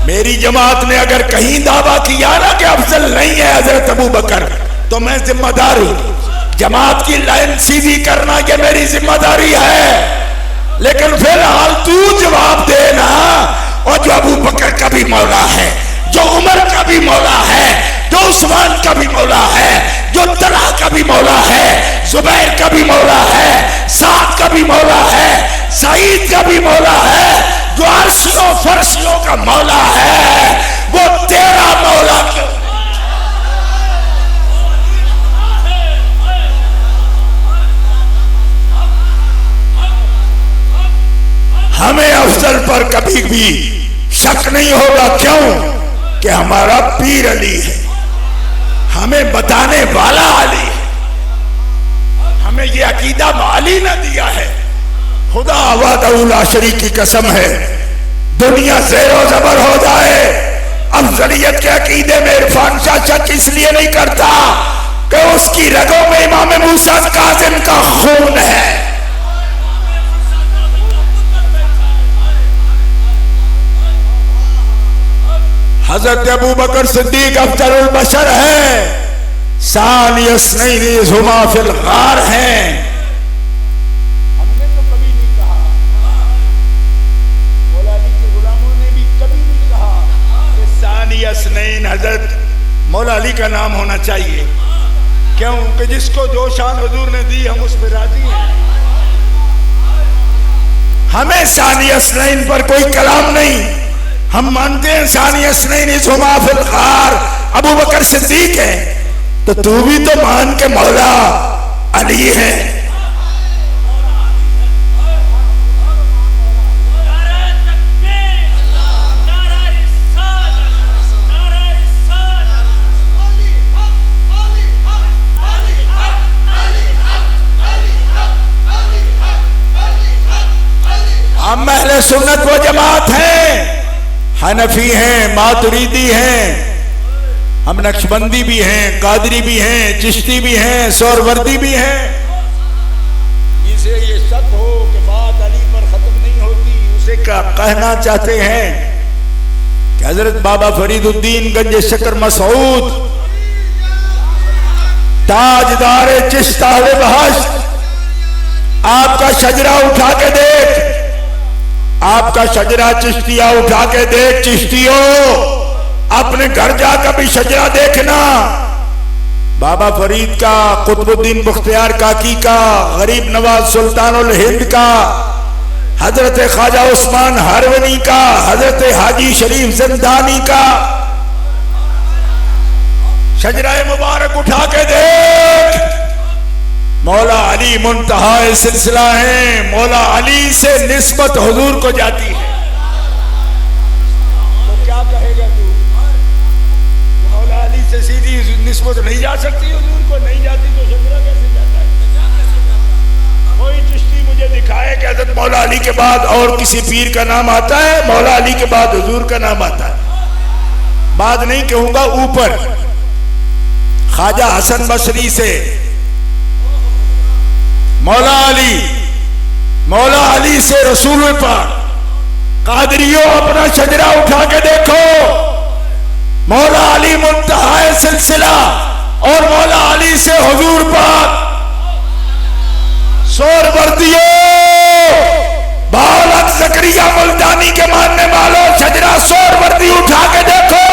मेरी जमात ने अगर कहीं दावा किया ना कि अफजल नहीं है हजरत अबू बकर, तो मैं जिम्मेदार हूं। जमात की लाइन सीधी करना ये मेरी जिम्मेदारी है, लेकिन फिलहाल तू जवाब देना। और जो अबू बकर का भी मौला है, जो उमर का भी मौला है, जो उस्मान का भी मौला है, जो तलहा का भी मौला है, जुबैर का भी मौला है, साद का भी मौला है, सईद का भी मौला है, जो अर्शियों फर्शियों का मौला है, वो तेरा मौला क्यों? हमें अफजल पर कभी भी शक नहीं होगा। क्यों? कि हमारा पीर अली है, हमें बताने वाला अली है। हमें ये अकीदा अली ने दिया है। खुदा वादा शरीक की कसम है, दुनिया ज़ेरो ज़बर हो जाए, अफजलियत के अकीदे में इरफान शाह शक इसलिए नहीं करता कि उसकी रगों में इमाम मूसा काज़िम का खून है। हजरत अबू बकर सिद्दीक अफजलुल बशर है, सानी अस्नैनी हुमा फिल गार हैं। हमने तो कभी नहीं कहा, मौला अली के गुलामों ने भी कभी नहीं कहा कि सानी अस्नैन हजरत मौला अली का नाम होना चाहिए। क्यों? कि जिसको जो शान हुजूर ने दी हम उस पर राजी हैं। हमें सानी अस्नैन पर कोई कलाम नहीं। हम मानते हैं सानी अस्नैन हुमा फिल गार अबू बकर सिद्दीक है, तो तू भी तो मान के मौला अली है। हम अहले सुन्नत व जमात हैं, हनफी हैं, मातुरीदी हैं, हम नक्शबंदी भी हैं, कादरी भी हैं, चिश्ती भी हैं, सोरवर्दी भी हैं। इसे ये शक हो कि बात अली पर खत्म नहीं होती, उसे क्या कहना चाहते हैं कि हजरत बाबा फरीदुद्दीन गंज शकर मसऊद ताजदार चिश्त अहले बहश्त, आपका शजरा उठा के देख, आपका शजरा चिश्तिया उठा के देख। चिश्तियों, अपने घर जाकर भी शजरा देखना। बाबा फरीद का, कुतुबुद्दीन बख्तियार काकी का, गरीब नवाज सुल्तानुल हिंद का, हजरत ख्वाजा उस्मान हरवनी का, हजरत हाजी शरीफ जिंदानी का शजरा मुबारक उठा के देख। मौला अली मुंतहा सिलसिला है, मौला अली से निस्बत हुजूर को जाती है। तो क्या कहेगा तू? मौला अली से सीधी निस्बत नहीं जा सकती, हुजूर को नहीं जाती, तो शजरा कैसे जाता है? कोई चिश्ती मुझे दिखाए कि हज़रत मौला अली के बाद और किसी पीर का नाम आता है, मौला अली के बाद हुजूर का नाम आता है। बाद नहीं कहूंगा, ऊपर ख्वाजा हसन बसरी से मौला अली से रसूल पाक। कादरियों, अपना शजरा उठा के देखो, मौला अली मुंतहा सिलसिला और मौला अली से हुजूर पाक। सोरवर्दियों, बालक ज़करिया मुल्तानी के मानने वालों, शजरा सोरवर्दी उठा के देखो,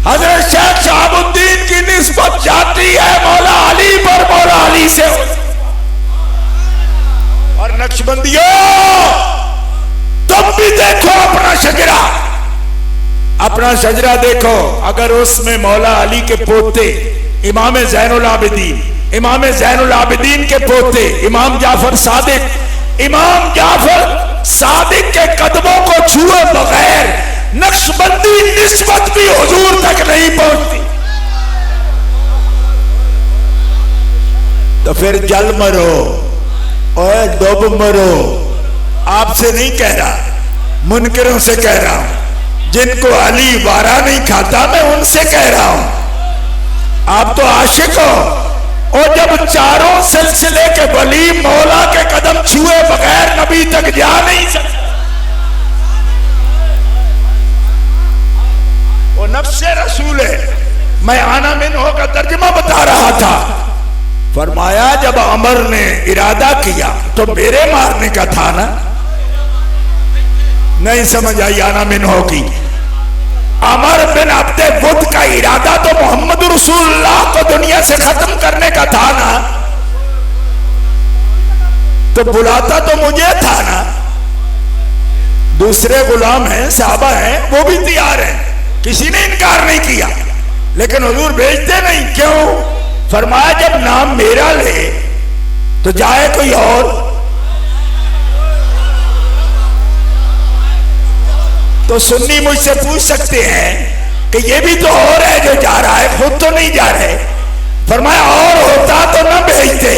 हजरत शेख शहाबुद्दीन की निस्बत जाती है मौला अली पर, मौला अली से। और नक्शबंदियों, तुम भी देखो अपना शजरा, अपना शजरा देखो। अगर उसमें मौला अली के पोते इमाम ज़ैनुल आबिदीन, इमाम ज़ैनुल आबिदीन के पोते इमाम जाफर सादिक, इमाम जाफर सादिक के कदमों को छुए बगैर नक्शबंदी निस्बत भी हुजूर तक नहीं पहुंचती, तो फिर जल मरो और डूब मरो। आपसे नहीं कह रहा, मुनकरों से कह रहा हूं, जिनको अली वारा नहीं खाता, मैं उनसे कह रहा हूं। आप तो आशिक हो। और जब चारों सिलसिले के वली मौला के कदम छुए बगैर नबी तक जा नहीं सकते। वो नफ्से रसूल है। मैं आना मिन हो का तर्जुमा बता रहा था। फरमाया जब अमर ने इरादा किया तो मेरे मारने का था ना। नहीं समझ आई आना मिन होगी। अमर बिन अब्दे बुद्ध का इरादा तो मोहम्मद रसूलुल्लाह को दुनिया से खत्म करने का था ना। तो बुलाता तो मुझे था ना। दूसरे गुलाम हैं, साहबा हैं, वो भी तैयार हैं, किसी ने इनकार नहीं किया। लेकिन हुजूर भेजते नहीं, क्यों? फरमाया जब नाम मेरा ले तो जाए कोई और। तो सुन्नी मुझसे पूछ सकते हैं कि ये भी तो और है जो जा रहा है, खुद तो नहीं जा रहे। फरमाया और होता तो न भेजते।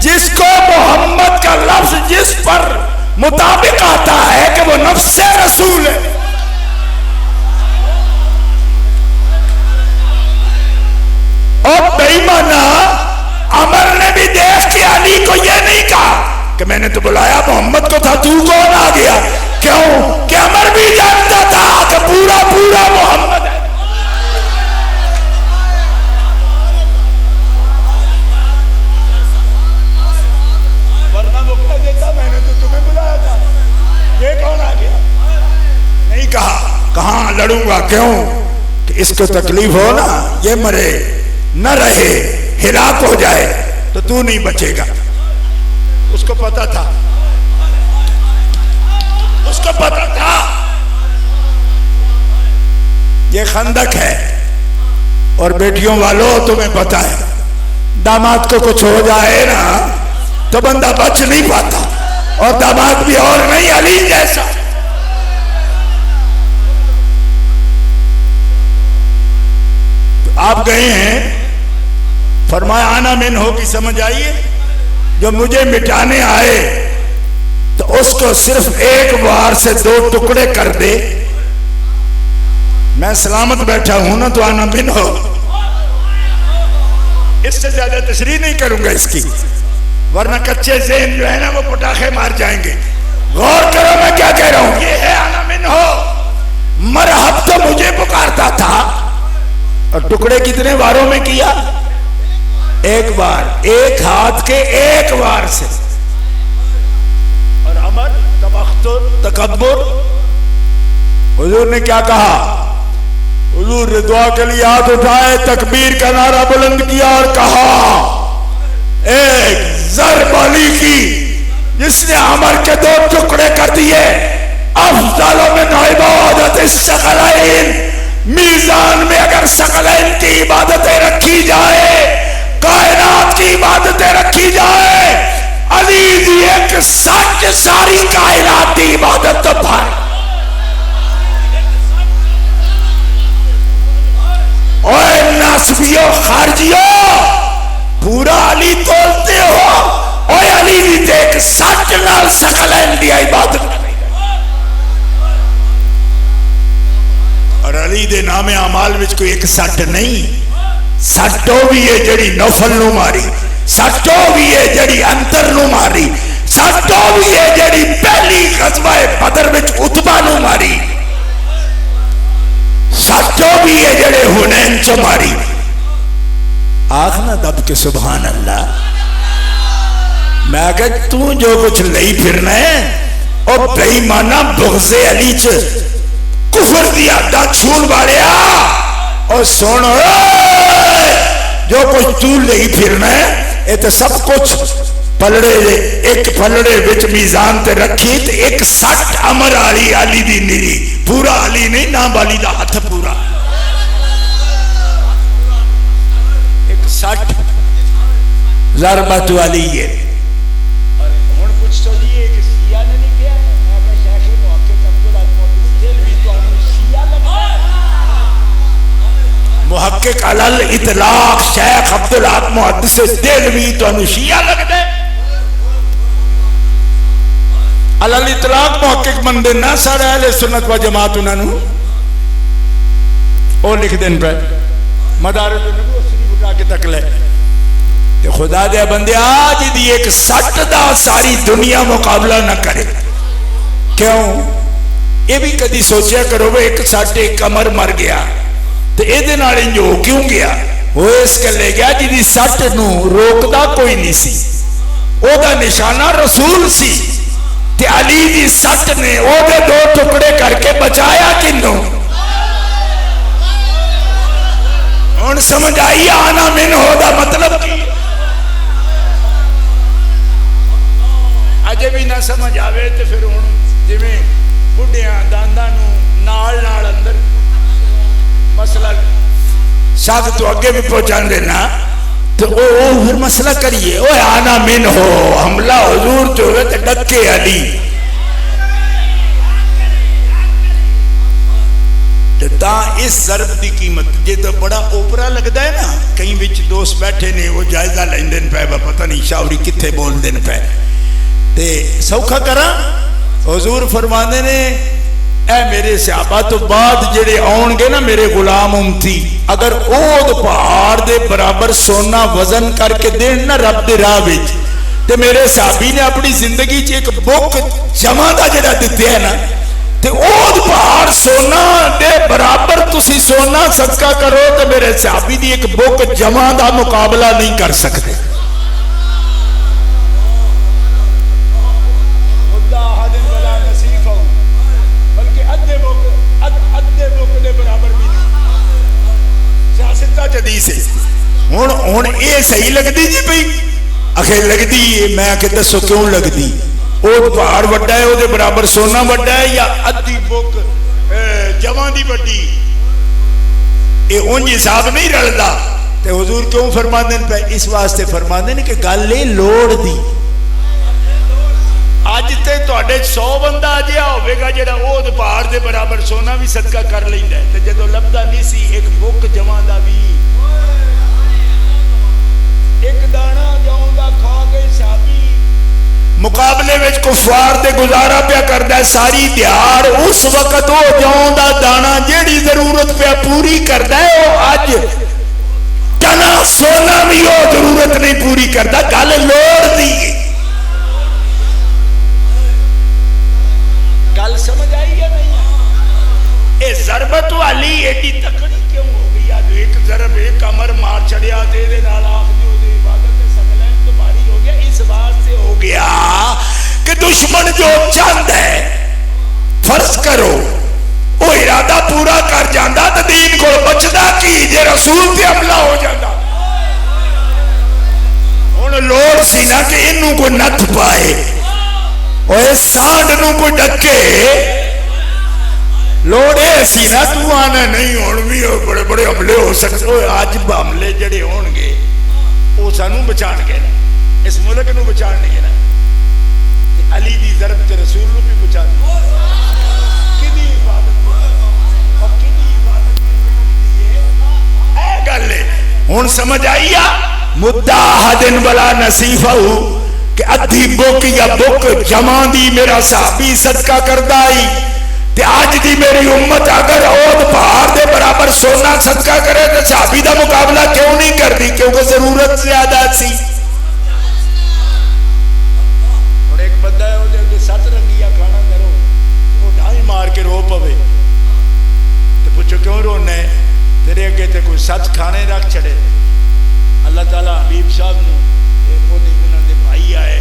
जिसको मोहम्मद का लफ्ज जिस पर मुताबिक आता है कि वो नफ्से रसूल है। और बेईमाना अमर ने भी देख के अली को ये नहीं कहा कि मैंने तो बुलाया मोहम्मद को था, तू कौन आ गया? क्यों? कि अमर भी जानता था कि पूरा पूरा मोहम्मद है। वरना वो कह देता मैंने तो तुम्हें बुलाया था, ये कौन आ गया? नहीं कहा। कहां लड़ूंगा? क्यों? कि इसको तकलीफ हो ना, ये मरे न रहे, हिलाक हो जाए तो तू नहीं बचेगा। उसको पता था, उसको पता था ये खंदक है। और बेटियों वालों तुम्हें पता है, दामाद को कुछ हो जाए ना तो बंदा बच नहीं पाता। और दामाद भी और नहीं, अली जैसा। तो आप गए हैं, फरमाया आना मिन हो की समझ आइए। जो मुझे मिटाने आए तो उसको सिर्फ एक बार से 2 टुकड़े कर दे, मैं सलामत बैठा हूं ना, तो आना मिन हो। इससे ज्यादा तशरीह नहीं करूंगा इसकी, वरना कच्चे ज़हन जो है ना वो पटाखे मार जाएंगे। गौर करो मैं क्या कह रहा हूं। ये है आना मिन हो। मरहब तो मुझे पुकारता था। और टुकड़े कितने बारों में किया? एक बार, एक हाथ के एक बार से। और अमर तबख्तुर तकब्बुर। हुजूर ने क्या कहा? हुजूर ने दुआ के लिए हाथ उठाए, तकबीर का नारा बुलंद किया और कहा एक ज़र्ब अली की जिसने अमर के 2 टुकड़े कर दिए। अफ़ज़ल मिन इबादत सकलैन। मीज़ान में अगर सकलैन की इबादतें रखी जाए, कायनात की इबादतें रखी जाए, अली जी एक सच सारी कायनात की इबादत तो भाई। ओए नासबियो खारजियो, पूरा अली तोलते हो। ओए अली जी देख सच नाल सकलैन दी इबादत। और अली दे नामे अमाल विच कोई एक सट नहीं। सट्टो भी है जड़ी नौफल नू मारी, सट्टो भी है जड़ी अंतर नू मारी, सट्टो भी है जड़ी पहली गज़वा बदर विच उतबा नू मारी, सट्टो भी है जड़े हुनैन च मारी। आखना दब के सुभान अल्लाह। मैं कह तू जो कुछ लई फिरना है और बेईमाना बुग़्ज़े अली च कुफर दी हद्दां छूण वालिया। और सुन, जो कुछ तू ले फिरना है ये तो सब कुछ पलड़े, एक पलड़े विच मीज़ान ते रखी ते एक सट अमर आली अली दी नीरी। पूरा अली नहीं, नाम अली दा हथ पूरा। एक सट ज़रबत अली है। और हुण पुछ तो जी एक शिया ने नहीं किया। मैं कह शेख मुहक्किक अब्दुल अज़ीज़ देलवी तो शिया लगता है। मुहक्किक अलल इतलाक शेख अब्दुल अज़ीज़ मुहद्दिस देलवी तो शिया लगता है। अलल इतलाक मुहक्किक बंदे ना सारे अहले सुन्नत व जमात उन्होंने ओ लिख देन पे मदारिज नबूवत शरीफ उठा के तक ले ते खुदा दे बंदे आज दी एक सट दा सारी दुनिया मुकाबला ना करे। क्यों? ये भी कदी सोचा करो वे एक सट एक कमर मर गया ते एदे नाल इंज हो क्यों गया? वो इस गले गया जिहदी सट नूं रोकदा कोई नहीं सी, ओदा निशाना रसूल सी ते अली दी सट ने ओदे दो टुकड़े करके बचाया किन्नू? हुण समझ आई आना मिन होदा मतलब की? अजे भी ना समझ आवे तो फिर हुण जिवें बुढ़ियां दांदां नूं नाल नाल अंदर मसला साध तो अगे भी पहुंचाते ना तो ओ फिर मसला करिए ओ आना मिन हो हमला हुजूर जो है तो डके अली ता इस ज़रब की कीमत जे तो बड़ा ओपरा लगता है ना। कई विच दोस्त बैठे ने वो जायजा लेंदे पे पता नहीं शावरी किथे बोलते पे ते सौखा करा हुजूर फरमाते ने ऐ मेरे सहाबा तो बाद जेड़े आउणगे ना मेरे गुलाम उम्मती अगर ओद पहाड़ दे बराबर सोना वजन करके देन ना रब दे राह विच ते मेरे सहाबी ने अपनी जिंदगी च एक बुक जमा दा जेड़ा दित्ते है ना ते ओद पहाड़ सोना दे बराबर तुसी सोना सदका करो तो मेरे सहाबी दी एक बुक जमा दा मुकाबला नहीं कर सकते। हुण ये सही लगती जी पई आखे लगती है मैं आखे दसो क्यों लगती? ओद पहाड़ वड्डा है ओदे बराबर सोना वड्डा है या अद्धी बुक जमा दी वड्डी? ये उंज हिसाब नहीं रलदा ते हुजूर क्यों फरमांदे ने पे इस वास्ते फरमांदे ने कि गल ये लोड़ दी। अज ते तुहाडे 100 बंदा अजिहा होवेगा जेड़ा ओद पहाड़ दे बराबर सोना भी सदका कर लैंदा है ते जदों लभदा नहीं सी एक बुक जमा दा भी एक दाना जाऊंदा खा के साबी मुकाबले में कुफार दे गुजारा पिया करदा है सारी दिहाड़। उस वक्त वो जाऊंदा दाना जेड़ी जरूरत पिया पूरी करदा है वो अज टना सोना भी वो जरूरत नहीं पूरी करदा। गल लोड़ दी गल समझ आई या नहीं? ये ज़रबत वाली एडी तकड़ी क्यों हो गई? आज एक ज़रब एक कमर मार चढ़िया ते दे नाल आख दी ओदी इबादत ते सकलैन तो भारी हो गया। इस वास्ते हो गया कि दुश्मन जो चाहता है फर्ज करो वो इरादा पूरा कर जाता तो दीन को बचदा की जे रसूल ते हमला हो जाता। हुण लोड़ सी ना कि इनू कोई नथ पाए ओए सांड नू कोई डके। लोड़ ये सी ना तू आना नहीं हुण भी बड़े बड़े हमले हो सकते। अज हमले जड़े होणगे वो सानू बचाणगे ना इस मुल्क नू बचाणगे ना अली दी ज़रब ते रसूल नू भी बचा किदी इबादत और किदी इबादत ए गल हुण समझ आई आ? मुद्दा हदन वाला नसीफहू कि अद्धी बुक या बुक जमा दी मेरा सहाबी सदका करदा आई ते आज दी मेरी उम्मत अगर ओद पहाड़ दे बराबर सोना सदका करे तो सहाबी दा मुकाबला क्यों नहीं करती? क्योंकि जरूरत ज्यादा सी। बंदा है ਉਹਦੇ ਅੱਗੇ ਸੱਤ ਰੰਗੀਆਂ ਖਾਣਾ ਕਰੋ ਉਹ ਢਾਈ ਮਾਰ ਕੇ ਰੋ ਪਵੇ ਤੇ ਪੁੱਛੋ ਕਿਉਂ ਰੋਣਾ ਹੈ? ਤੇਰੇ ਅੱਗੇ ਤੇ ਕੋਈ ਸੱਤ ਖਾਣੇ ਰੱਖ ਛੜੇ। ਅੱਲਾਹ ਤਾਲਾ ਹਬੀਬ ਸਾਹਿਬ ਨੂੰ ਤੇ ਉਹਦੇ ਉਹਨਾਂ ਦੇ ਭਾਈ ਆਏ